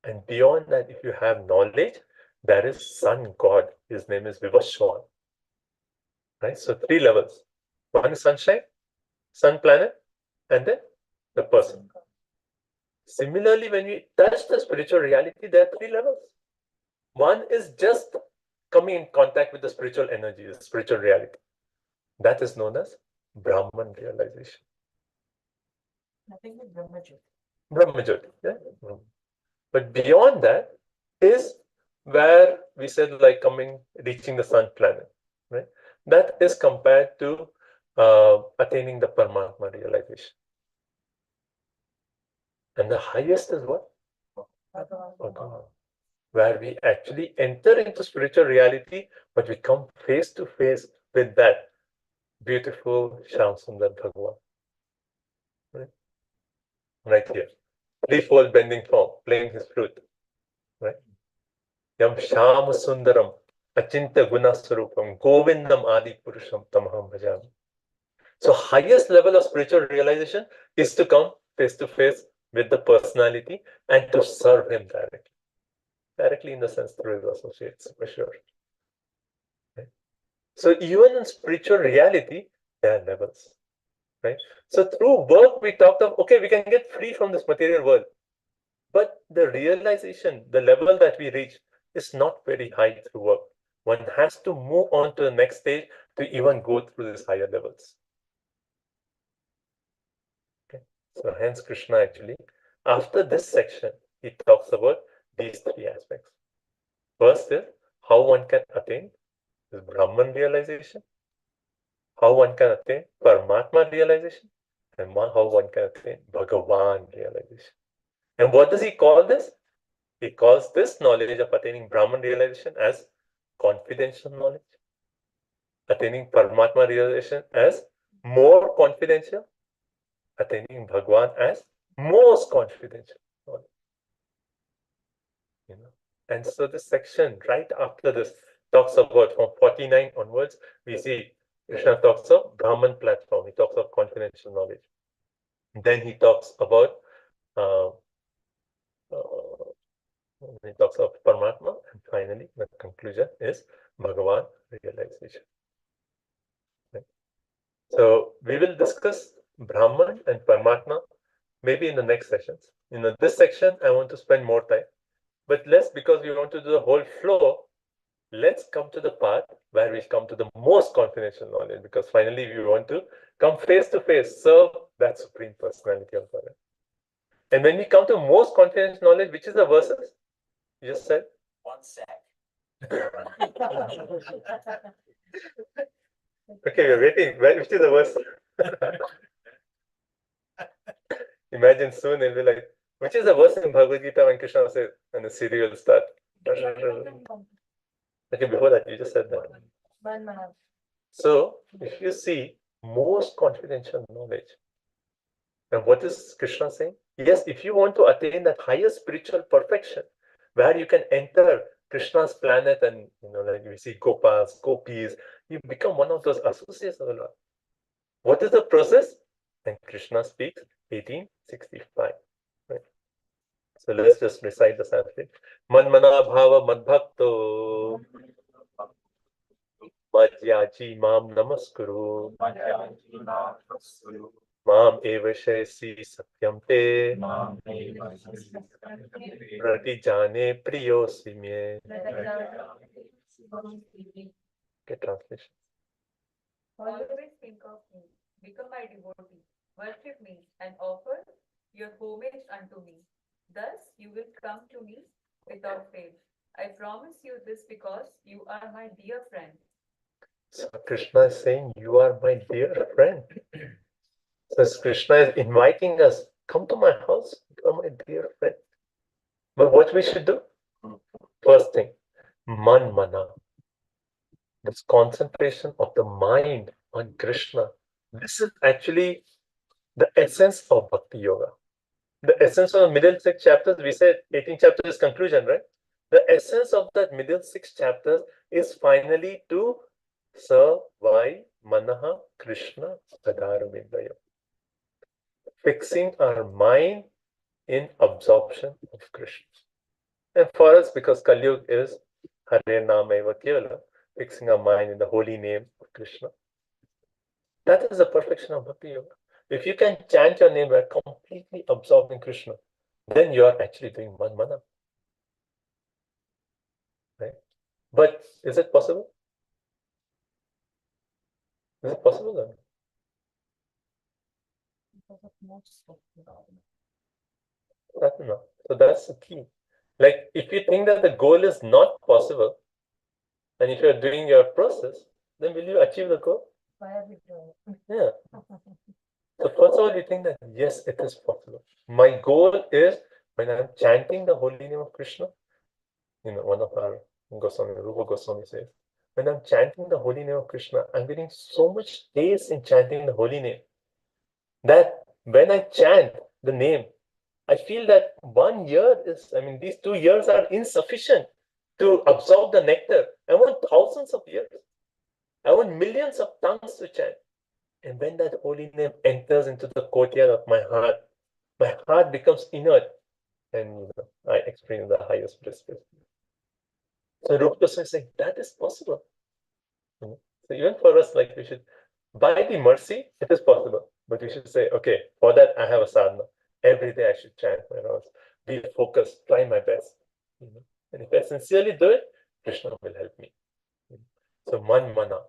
Speaker 1: and beyond that, if you have knowledge, there is sun god. His name is Vivaswan. Right? So 3 levels. One is sunshine, sun planet, and then the person. Similarly, when we touch the spiritual reality, there are three levels. One is just coming in contact with the spiritual energy, the spiritual reality. That is known as Brahman realization.
Speaker 5: Nothing but Brahmajyoti.
Speaker 1: Brahmajyoti. Yeah? But beyond that is where we said like reaching the sun planet, right? That is compared to attaining the Paramatma realization. And the highest is what? Bhagavan. Where we actually enter into spiritual reality, but we come face to face with that beautiful Shyam Sundar Bhagavan. Right here. Threefold bending form, playing his flute. Right? Yam Shyam Sundaram Achinta Guna Sarupam Govindam Adi Purusham Tamaham Bhajami. So highest level of spiritual realization is to come face to face with the personality and to serve him directly. Directly in the sense through his associates, for sure. Right? So even in spiritual reality, there are levels. Right? So through work, we talked of, okay, we can get free from this material world. But the realization, the level that we reach is not very high through work. One has to move on to the next stage to even go through these higher levels. Okay. So hence Krishna actually, after this section, he talks about these three aspects. First is how one can attain this Brahman realization, how one can attain Paramatma realization, and how one can attain Bhagavan realization. And what does he call this? He calls this knowledge of attaining Brahman realization as confidential knowledge, attaining Paramatma realization as more confidential, attaining Bhagwan as most confidential knowledge. And so this section right after this talks about from 49 onwards, we see Krishna talks of Brahman platform, he talks of confidential knowledge. Then he talks about he talks of Paramatma, and finally the conclusion is Bhagavan realization. Right? So we will discuss Brahman and Paramatma maybe in the next sessions. In this section, I want to spend more time, but less because we want to do the whole flow. Let's come to the part where we come to the most confidential knowledge, because finally we want to come face to face, serve that Supreme Personality of God. And when we come to most confidential knowledge, which is the verses? You just said?
Speaker 4: One sec.
Speaker 1: Okay, we're waiting. Which is the verse? Imagine soon it'll be like, which is the verse in Bhagavad Gita when Krishna says, and the serial will start. Okay, before that, you just said that. So, if you see most confidential knowledge, and what is Krishna saying? Yes, if you want to attain that higher spiritual perfection, where you can enter Krishna's planet and, like we see Gopas, Gopis, you become one of those associates of the Lord. What is the process? And Krishna speaks 1865. Right? So let's just recite the Sanskrit. Manmana bhava madbhakto madhyaji mam namaskuru mam eva shaysi satyam te prati jane priyosi me. Okay, translation.
Speaker 2: Always think of me, become my devotee, worship me, and offer your homage unto me. Thus you will come to me without fail. I promise you this because you are my dear friend.
Speaker 1: So Krishna is saying, you are my dear friend. So Krishna is inviting us, come to my house, you are my dear friend. But what we should do? First thing, man mana. This concentration of the mind on Krishna. This is actually the essence of Bhakti Yoga. The essence of the middle 6 chapters, we said 18 chapters is conclusion, right? The essence of that middle 6 chapters is finally to serve by Manaha Krishna Sadarvindaya. Fixing our mind in absorption of Krishna. And for us, because Kali Yuga is Hare Nama Eva Kevala, fixing our mind in the holy name of Krishna. That is the perfection of Bhakti Yoga. If you can chant your name, we're completely absorbed in Krishna. then you are actually doing man mana. Right? But is it possible? Is it possible or not? That's not. So that's the key. Like if you think that the goal is not possible, and if you're doing your process, then will you achieve the goal?
Speaker 2: Why are we doing it?
Speaker 1: Yeah. So first of all, you think that yes, it is possible. My goal is when I'm chanting the holy name of Krishna, one of our Goswami, Rupa Goswami says, when I'm chanting the holy name of Krishna, I'm getting so much taste in chanting the holy name that when I chant the name, I feel that 1 year is, these 2 years are insufficient to absorb the nectar. I want thousands of years. I want millions of tongues to chant. And when that holy name enters into the courtyard of my heart becomes inert, and I experience the highest bliss. So Rupa Goswami is saying that is possible. So even for us, like we should, by the mercy, it is possible. But we should say, okay, for that I have a sadhana. Every day I should chant my rounds, be focused, try my best. And if I sincerely do it, Krishna will help me. So man mana,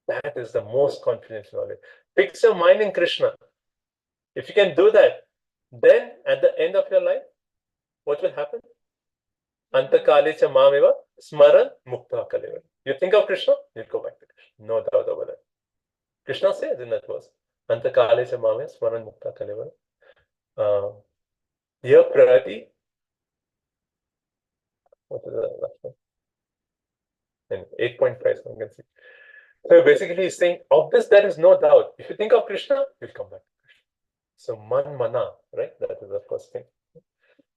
Speaker 1: that is the most confident knowledge. Fix your mind in Krishna. If you can do that, then at the end of your life, what will happen? Antakale cha mameva smaran mukta kaleva. You think of Krishna, you'll go back to Krishna. No doubt about that. Krishna says in that verse, Antakale cha mameva smaran mukta kaleva. Here Prati, what is the last one? And 8.5, so you can see. So basically he's saying, of this there is no doubt. If you think of Krishna, you'll come back to Krishna. So man mana, right? That is the first thing.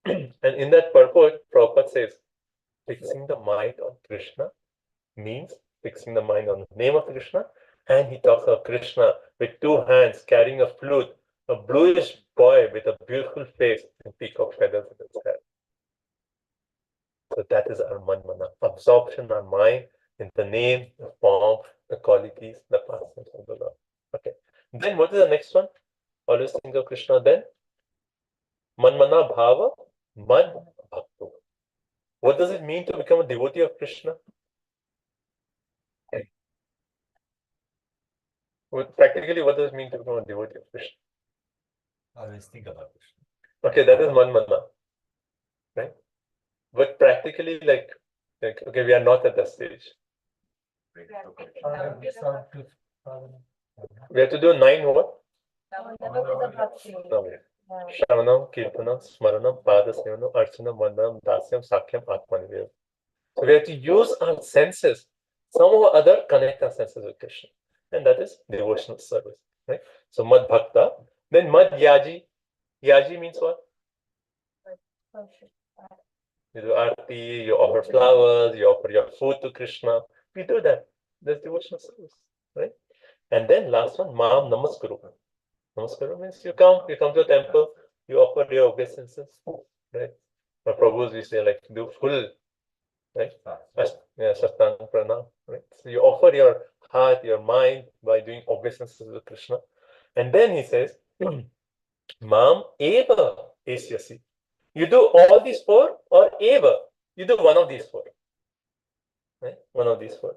Speaker 1: And in that purport, Prabhupada says, fixing the mind on Krishna means fixing the mind on the name of Krishna. And he talks of Krishna with 2 hands carrying a flute, a bluish boy with a beautiful face and peacock feathers in his hair. So that is our man mana, absorption on mind in the name, the form, the qualities, the pastimes of the Lord. Okay. Then what is the next one? Always think of Krishna then. Man mana bhava, mad bhakto. What does it mean to become a devotee of Krishna? Practically, what does it mean to become a devotee of Krishna?
Speaker 4: Always think about Krishna.
Speaker 1: Okay, that is man mana, right? But practically, like okay, we are not at that stage. We have to do 9 what? Shravanam, Kirtanam, Smaranam, Padasevanam, Archanam, Vandanam, Dasyam, Sakyam, Atmanivedam. So we have to use our senses, some or other connect our senses with Krishna. And that is devotional service. Right? So Mad Bhakta. Then Mad Yaji. Yaji means what? You do arti, you offer flowers, you offer your food to Krishna. We do that. That's devotional service. Right? And then last one, Mam Namaskuru. Namaskara means you come to a temple, you offer your obeisances, right? For Prabhus, we say like do full, right? Sastang pranam, right? So you offer your heart, your mind by doing obeisances to Krishna. And then he says, Mam eva esyasi. You do all these 4 or eva. You do one of these 4. Right? One of these 4.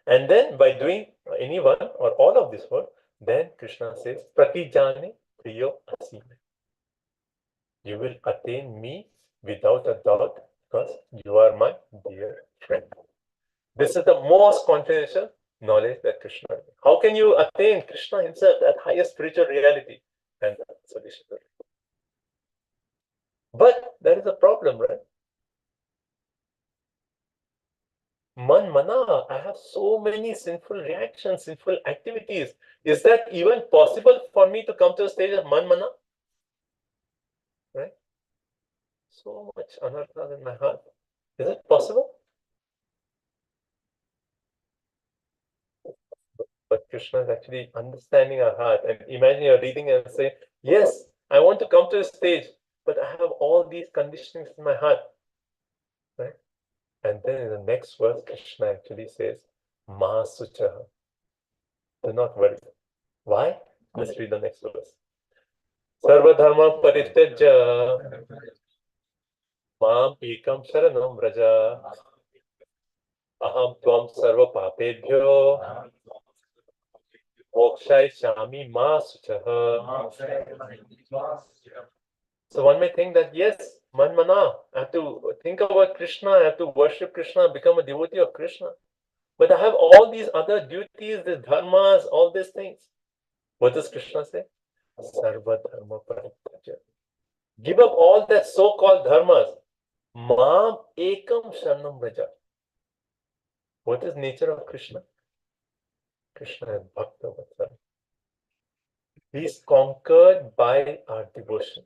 Speaker 1: And then by doing any one or all of these 4, then Krishna says, Pratijane Priyo Asime. You will attain me without a doubt because you are my dear friend. This is the most confidential knowledge that Krishna has. How can you attain Krishna himself, that highest spiritual reality? And that's what we should do. But there is a problem, right? Man mana, I have so many sinful reactions, sinful activities. Is that even possible for me to come to a stage of man mana? Right? So much anartha in my heart. Is it possible? But Krishna is actually understanding our heart. And imagine you're reading and saying, yes, I want to come to a stage, but I have all these conditionings in my heart. Right? And then in the next verse, Krishna actually says, Ma Suchaha. Do not worry. Why? Let's read the next verse. Sarva Dharma Parityajya Mam ekam sharanam vraja. Aham tvam sarva papebhyo. Mokshai shami ma suchaha. So one may think that yes, manmana, I have to think about Krishna, I have to worship Krishna, become a devotee of Krishna. But I have all these other duties, these dharmas, all these things. What does Krishna say? Sarva dharma parityaja. Give up all that so-called dharmas. Mam ekam sharanam vraja. What is nature of Krishna? Krishna is Bhakta Vatsala. He is conquered by our devotion.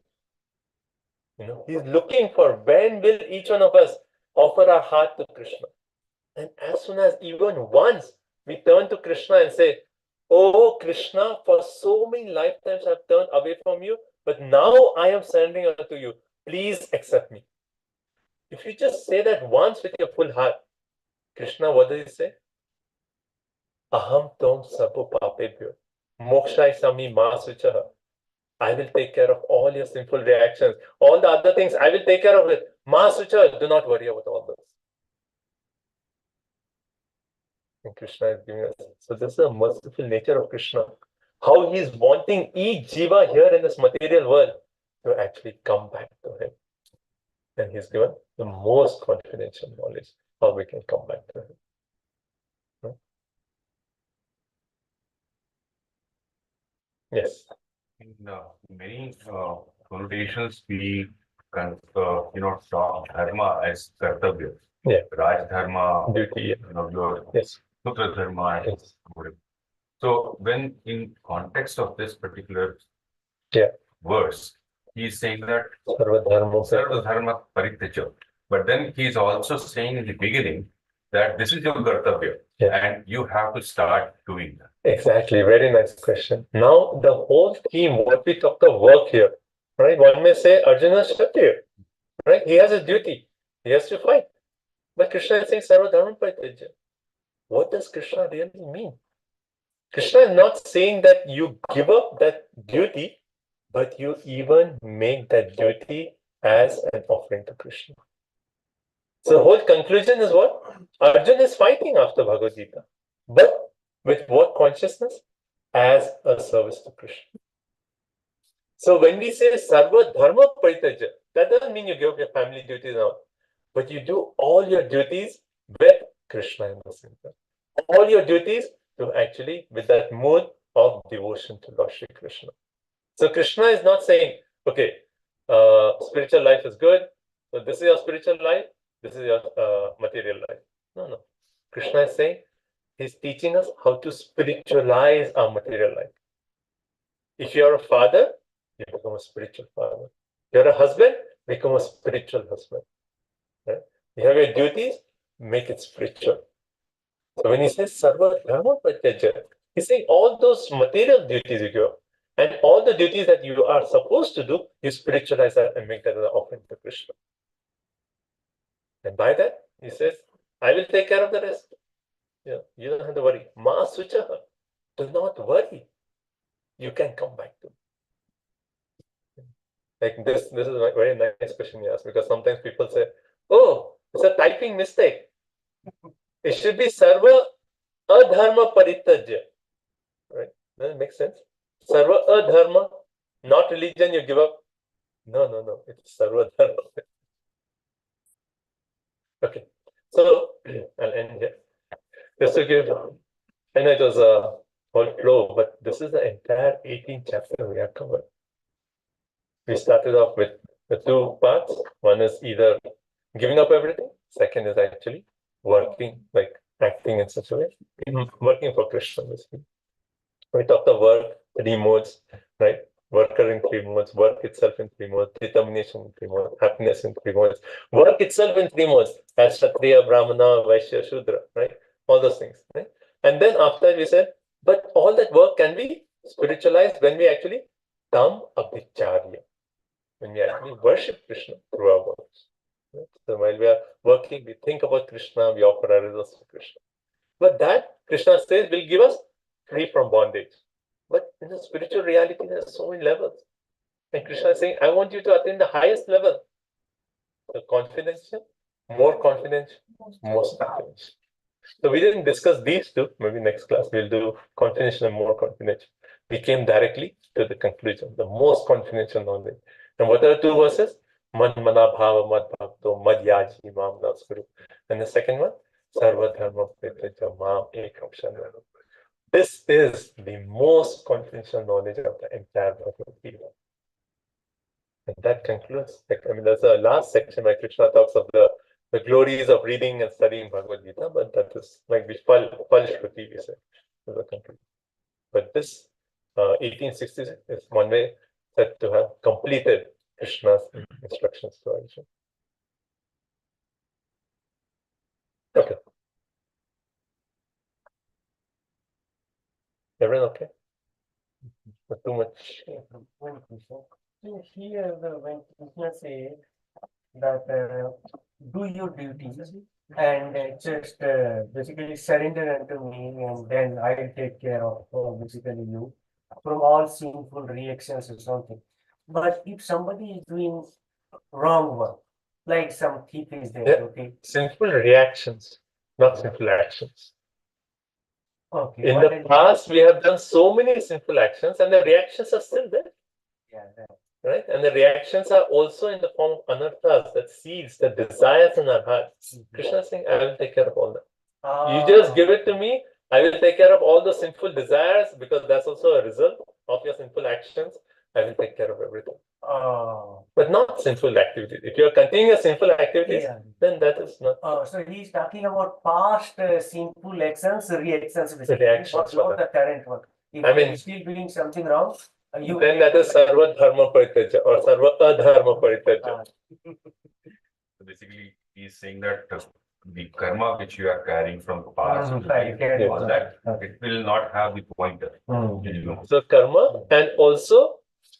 Speaker 1: He's looking for when will each one of us offer our heart to Krishna. And as soon as even once we turn to Krishna and say, oh Krishna, for so many lifetimes I've turned away from you, but now I am surrendering unto you. Please accept me. If you just say that once with your full heart, Krishna, what does he say? Aham tom sabho papebhyo. Mokshai sami ma suchaha. I will take care of all your sinful reactions. All the other things, I will take care of it. Ma sucha, do not worry about all those. And Krishna is giving us. So this is a merciful nature of Krishna. How he is wanting each jiva here in this material world to actually come back to him. And he's given the most confidential knowledge how we can come back to him. Yes.
Speaker 7: In many connotations, we can, talk dharma as kartavya.
Speaker 1: Yeah.
Speaker 7: Raj dharma,
Speaker 1: Duty.
Speaker 7: your
Speaker 1: Yes.
Speaker 7: sutra dharma.
Speaker 1: Yes.
Speaker 7: So when in context of this particular verse, he's saying that sarva dharma parityaja. But then he's also saying in the beginning that this is your kartavya, and you have to start doing that.
Speaker 1: Exactly, very nice question. Now, the whole theme, what we talked of work here, right? One may say Arjuna is Kshatriya, right? He has a duty, he has to fight. But Krishna is saying Sarva Dharma Parityaja. What does Krishna really mean? Krishna is not saying that you give up that duty, but you even make that duty as an offering to Krishna. So the whole conclusion is what? Arjuna is fighting after Bhagavad Gita. But with what consciousness? As a service to Krishna. So when we say Sarva Dharma Parityaja, that doesn't mean you give up your family duties now, but you do all your duties with Krishna in the center. All your duties to actually with that mood of devotion to Lord Shri Krishna. So Krishna is not saying, okay, spiritual life is good, so this is your spiritual life, this is your material life. No. Krishna is saying, he's teaching us how to spiritualize our material life. If you're a father, you become a spiritual father. You're a husband, become a spiritual husband. Right? You have your duties, make it spiritual. So when he says Sarva Dharma Pratyaja, he's saying all those material duties you give, and all the duties that you are supposed to do, you spiritualize that and make that an offering to Krishna. And by that, he says, I will take care of the rest. You don't have to worry. Ma Suchaha. Do not worry. You can come back to. Like this is a very nice question you ask, because sometimes people say, oh, it's a typing mistake. It should be Sarva Adharma Parityaja. Right? Does it make sense? Sarva Adharma, not religion you give up. No. It's Sarva Dharma. Okay. So I'll end here. Just to give, I know it was a whole flow, but this is the entire 18th chapter we have covered. We started off with the two parts. One is either giving up everything. Second is actually working, like acting in such a way, working for Krishna. Basically. We talked of work, 3 modes, right? Worker in 3 modes, work itself in 3 modes, determination in 3 modes, happiness in 3 modes, work itself in 3 modes, as Kshatriya, Brahmana, Vaishya, Shudra, right? All those things, right? And then after we said, but all that work can be spiritualized when we actually come abhicharya, when we actually worship Krishna through our works. Right? So while we are working, we think about Krishna, we offer our results to Krishna. But that, Krishna says, will give us free from bondage. But in the spiritual reality, there are so many levels. And Krishna is saying, I want you to attain the highest level. So confidential, more confidential, most confidential. So we didn't discuss these two. Maybe next class we'll do confidential and more confidential. We came directly to the conclusion, the most confidential knowledge. And what are the two verses? Man mana bhava mad bhakto mad yaji mam nasguru. And the second one, sarva dharma prityaja mam ekam sharana. This is the most confidential knowledge of the entire Bhagavad Gita. And that concludes, I mean, there's a last section where Krishna talks of the glories of reading and studying Bhagavad Gita, but that is like the Shruti, we say, as a conclusion. But this 1866 is one way said to have completed Krishna's instructions to Arjuna. Okay. Everyone okay? Not too much.
Speaker 8: One question. So here, when Krishna says that do your duties and just basically surrender unto me, and then I'll take care of basically you from all sinful reactions or something. But if somebody is doing wrong work, like some thief is there,
Speaker 1: Yeah.
Speaker 8: okay,
Speaker 1: Sinful reactions, not sinful actions.
Speaker 8: okay,
Speaker 1: In
Speaker 8: what
Speaker 1: the
Speaker 8: is-
Speaker 1: past, we have done so many sinful actions, and the reactions are still there,
Speaker 8: yeah, that-
Speaker 1: right? And the reactions are also in the form of anarthas, that seeds, the desires in our hearts. Krishna is saying, I will take care of all that. You just give it to me, I will take care of all the sinful desires, because that's also a result of your sinful actions. I will take care of everything. But not sinful activities. If you are continuing your sinful activities,
Speaker 8: yeah.
Speaker 1: then that is not
Speaker 8: So he's talking about past sinful actions, reactions, basically,
Speaker 1: Reactions
Speaker 8: but not
Speaker 1: for
Speaker 8: the current one. If
Speaker 1: I mean-
Speaker 8: you're still doing something wrong, you
Speaker 1: then that is sarva dharma paritaja or sarva adharma paritaja.
Speaker 7: So basically, he's saying that the karma which you are carrying from past,
Speaker 8: right,
Speaker 1: yeah.
Speaker 7: all that, it will not have the pointer. You know.
Speaker 1: So karma and also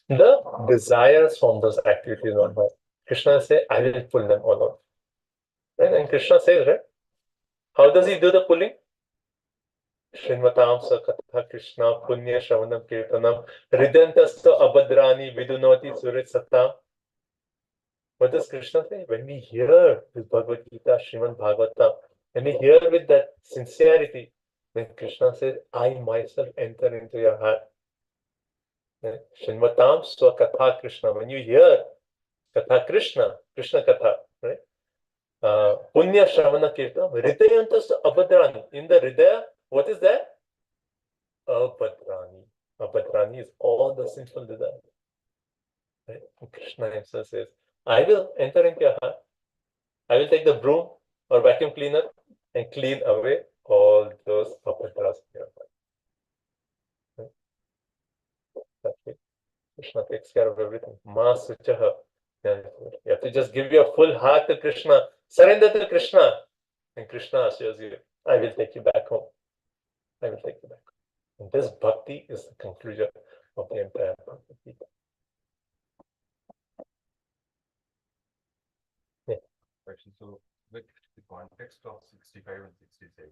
Speaker 1: the desires from those activities on her. Krishna says, I will pull them all out. Right? And Krishna says, right? How does he do the pulling? Srinvatam Sakatha Krishna Punya Shravanam Kirtanam Ridantasto Abhadrani Vidunoti Surit Satam. What does Krishna say? When we hear this Bhagavad Gita, Srimad Bhagavatam, when we hear with that sincerity, then Krishna says, I myself enter into your heart. Shinmatam Swakatha Krishna. When you hear Katha Krishna, Krishna Katha, right? Punya Shravana Kirtan, Hridayantas Abhadrani. In the Hridaya, what is that? Abhadrani. Abhadrani is all the sinful desires. Right? And Krishna himself says, I will enter into your heart. I will take the broom or vacuum cleaner and clean away all those abhadras in your heart. Right? That's it. Krishna takes care of everything. Ma Suchaha. You have to just give your full heart to Krishna. Surrender to Krishna. And Krishna assures you, I will take you back home. I will take you back home. And this bhakti is the conclusion of the entire Bhagavad Gita.
Speaker 7: Question. So, with the context of 65 and 66,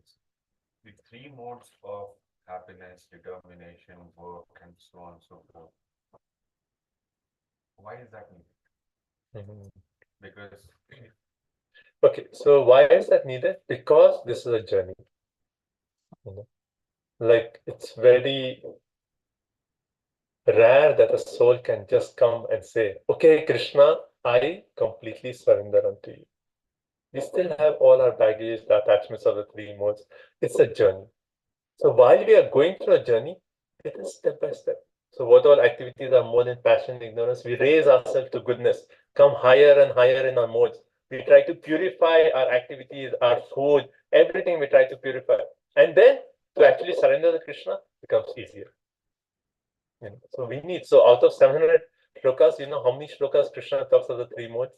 Speaker 7: the three modes of happiness, determination, work, and so on and so forth. Why is that needed? Because
Speaker 1: Okay, so why is that needed? Because this is a journey. Like it's very rare that a soul can just come and say, okay, Krishna, I completely surrender unto you. We still have all our baggage, the attachments of the three modes. It's a journey. So while we are going through a journey, it is step by step. So what all activities are more than passion and ignorance? We raise ourselves to goodness, come higher and higher in our modes. We try to purify our activities, our food, everything we try to purify. And then to actually surrender to Krishna becomes easier. So we need, so out of 700 shlokas, you know how many shlokas Krishna talks of the three modes?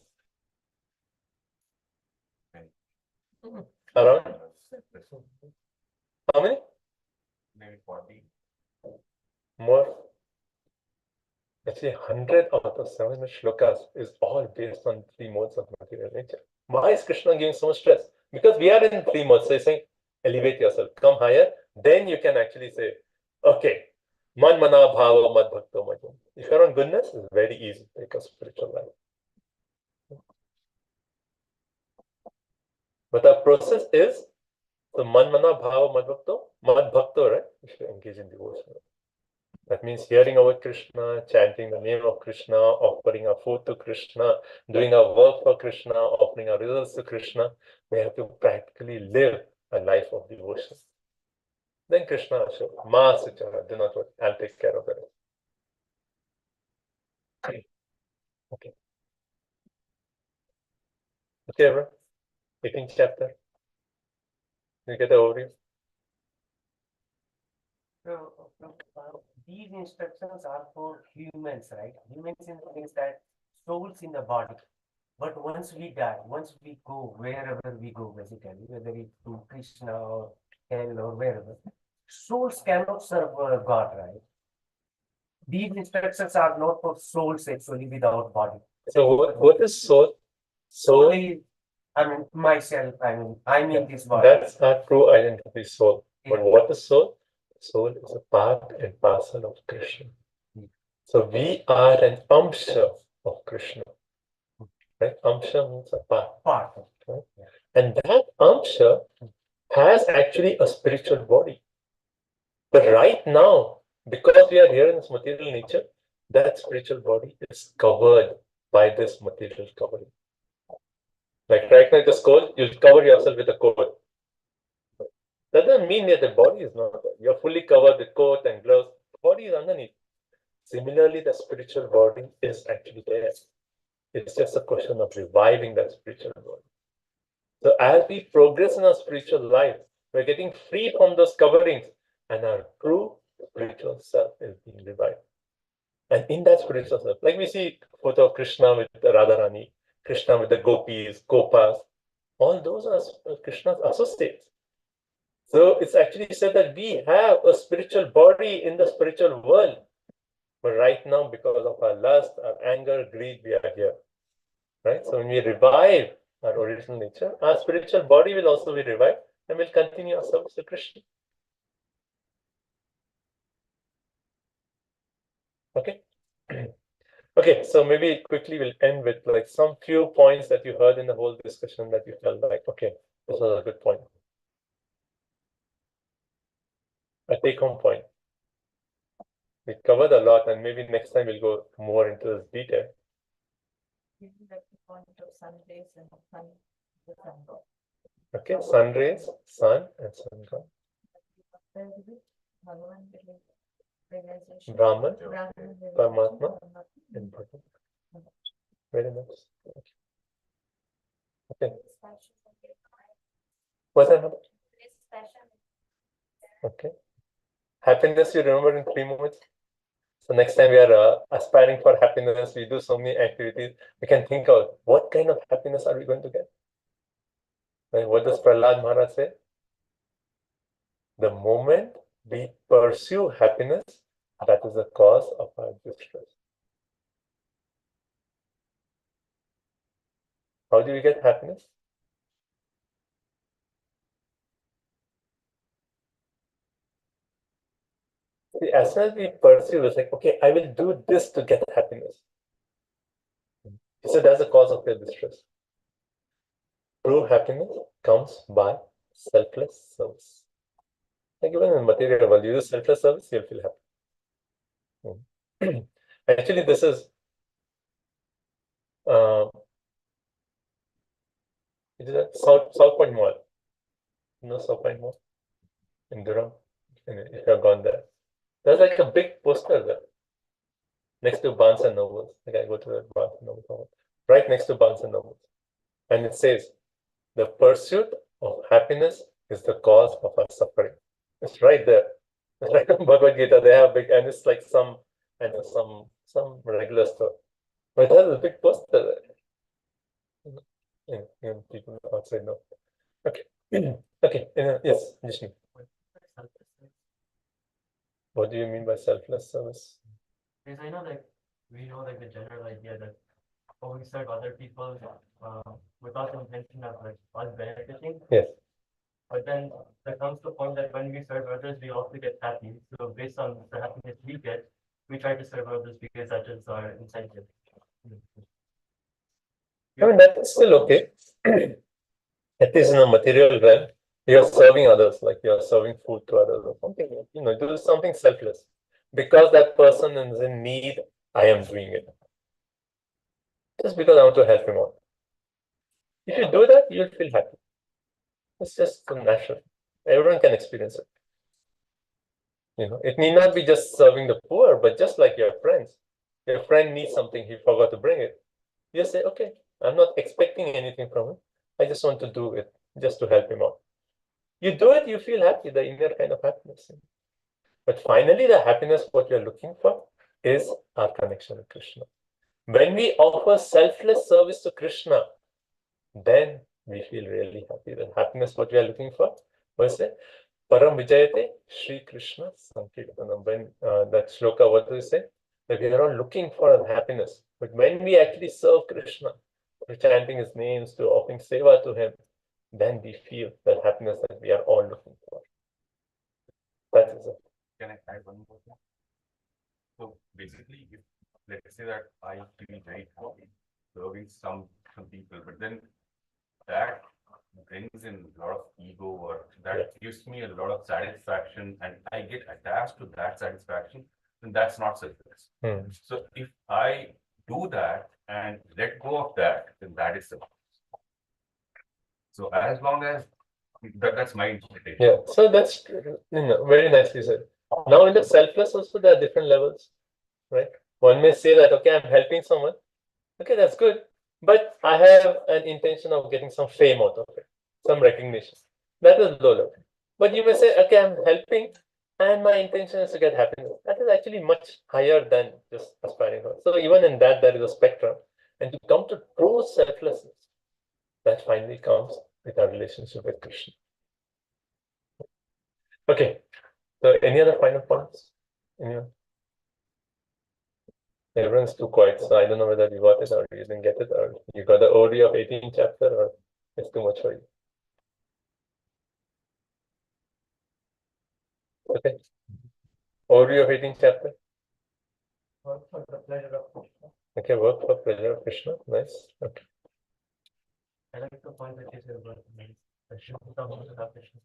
Speaker 1: Around? How many?
Speaker 7: maybe 40.
Speaker 1: More? Actually, 100 out of 700 shlokas is all based on three modes of material nature. Why is Krishna giving so much stress? Because we are in three modes. So he's saying, elevate yourself, come higher. Then you can actually say, okay, man mana bhava mad bhakto majam. If you're on goodness, it's very easy to take a spiritual life. But our process is the man mana bhava mad bhakto, right? We should engage in devotion. That means hearing about Krishna, chanting the name of Krishna, offering our food to Krishna, doing our work for Krishna, offering our results to Krishna. We have to practically live a life of devotion. Then Krishna should, Ma Suchara, do not worry, I'll take care of it. Okay. Okay, everyone. 18th chapter. You get the overview?
Speaker 8: So, these instructions are for humans, right? Humans in the sense that souls in the body. But once we die, once we go wherever we go, basically, whether it's to Krishna or hell or wherever, souls cannot serve God, right? These instructions are not for souls actually without body.
Speaker 1: So what is soul? Soul,
Speaker 8: I mean, myself, I'm in this body.
Speaker 1: that's our true identity, soul. But what is soul? Soul is a part and parcel of Krishna. So we are an amsha of Krishna. Right? Amsha means a part. Right? And that amsha has actually a spiritual body. But right now, because we are here in this material nature, that spiritual body is covered by this material covering. Like right now, this coat, you'll cover yourself with a coat. That doesn't mean that the body is not there. You're fully covered with coat and gloves. The body is underneath. Similarly, the spiritual body is actually there. It's just a question of reviving that spiritual body. So as we progress in our spiritual life, we're getting free from those coverings, and our true spiritual self is being revived. And in that spiritual self, like we see photo of Krishna with Radharani, Krishna with the gopis, gopas, all those are Krishna's associates. So it's actually said that we have a spiritual body in the spiritual world. But right now, because of our lust, our anger, greed, we are here. Right? So when we revive our original nature, our spiritual body will also be revived and we'll continue our service to Krishna. Okay? Okay, so maybe quickly we'll end with like some few points that you heard in the whole discussion that you felt like, okay, this was a good point. A take-home point. We covered a lot, and maybe next time we'll go more into this detail. Okay, sun rays, sun and sun god. Brahman, Paramatma, and Bhagwan. Very nice. Okay. What's that? Okay. Happiness, you remember in 3 moments? So next time we are aspiring for happiness, we do so many activities, we can think of what kind of happiness are we going to get? Right? What does Prahlad Maharaj say? The moment we pursue happiness, that is the cause of our distress. How do we get happiness? See, as soon as we pursue, it's like, okay, I will do this to get happiness. So that's the cause of your distress. True happiness comes by selfless service. Like even in material world, you do selfless service, you'll feel happy. Actually, this is it is at South Point Mall. You know South Point Mall in Durham. If you have gone there, there's like a big poster there next to Barnes and Nobles. Like I go to the Barnes and Nobles, right next to Barnes and Nobles, and it says, "The pursuit of happiness is the cause of our suffering." It's right there. It's like Bhagavad Gita. They have big, and it's like some regular store, but there's a big poster there. People outside know. Okay. Okay. Yes, Vishnu. What do you mean by selfless service?
Speaker 9: Because I know that we know like the general idea that we serve other people without the intention of like us benefiting.
Speaker 1: Yes.
Speaker 9: But then there comes the point that when we serve others, we also get happy. So based on the happiness we get, we try to serve others because that is our incentive.
Speaker 1: I mean, that's still okay. at least in a material realm, you're serving others, like you're serving food to others or something, do something selfless. Because that person is in need, I am doing it. Just because I want to help him out. If you do that, you'll feel happy. It's just so natural. Everyone can experience it. It need not be just serving the poor, but just like your friends. Your friend needs something, he forgot to bring it. You say, okay, I'm not expecting anything from him. I just want to do it just to help him out. You do it, you feel happy, the inner kind of happiness. But finally, the happiness what you're looking for is our connection with Krishna. When we offer selfless service to Krishna, then we feel really happy. The happiness what we are looking for was it? Param Vijayate Sri Krishna Sankirtanam. When that shloka, what do you say? That we are all looking for happiness. But when we actually serve Krishna, to chanting his names, to offering seva to him, then we feel that happiness that we are all looking for. That is it.
Speaker 7: Can I add one more thing? So basically, if let's say that I feel very happy serving some people, but then that brings in a lot of ego, or that gives me a lot of satisfaction, and I get attached to that satisfaction, then that's not selfless. So if I do that and let go of that, then that is selfless. So as long as that's my interpretation.
Speaker 1: Yeah, so that's very nicely said. Now in the selfless also there are different levels, right? One may say that, okay, I'm helping someone. Okay, that's good. But I have an intention of getting some fame out of it, some recognition. That is low level. But you may say, okay, I'm helping and my intention is to get happiness. That is actually much higher than just aspiring for. So even in that, there is a spectrum. And to come to true selflessness, that finally comes with our relationship with Krishna. Okay. So any other final points? Anyone? Everyone's too quiet, so I don't know whether you got it or you didn't get it, or you got the overview of 18th chapter, or it's too much for you. Okay. Overview of 18th chapter.
Speaker 8: Work for the pleasure of Krishna.
Speaker 1: Okay, work for pleasure of Krishna. Nice. Okay.
Speaker 9: I like the point that you said about the Shukta of Krishna.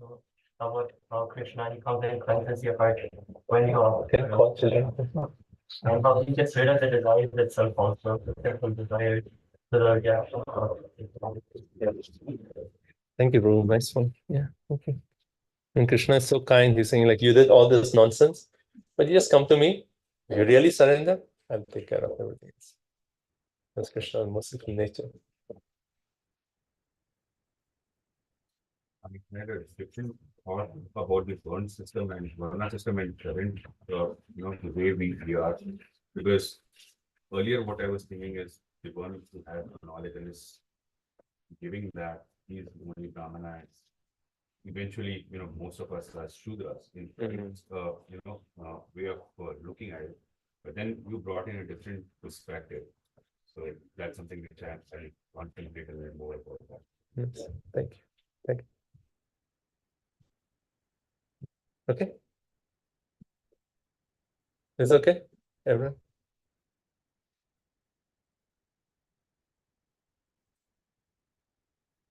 Speaker 9: So about how Krishna, he comes and cleanses your heart when you are.
Speaker 1: Can call children.
Speaker 9: And how he gets rid of the desire itself also, the sinful desire. So yeah.
Speaker 1: Thank you, bro. Nice one. Yeah. Okay. And Krishna is so kind. He's saying, like, you did all this nonsense, but you just come to me. You really surrender, I'll take care of everything else. That's Krishna's merciful nature.
Speaker 7: I made a description about the Varna system and Varna system and current, the way we are. Because earlier, what I was thinking is the one who has knowledge and is giving that, he is only Brahmana. Eventually, most of us are Shudras in way of looking at it. But then you brought in a different perspective. So that's something which I am contemplating a little more about that.
Speaker 1: Yes. Thank you. Thank you. Okay. Is okay, everyone?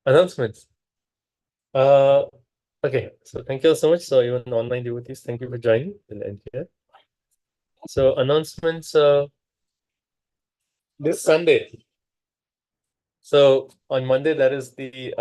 Speaker 1: Announcements. Okay, so thank you so much. So even online devotees, thank you for joining. We'll end here. So announcements this Sunday. So on Monday, there is the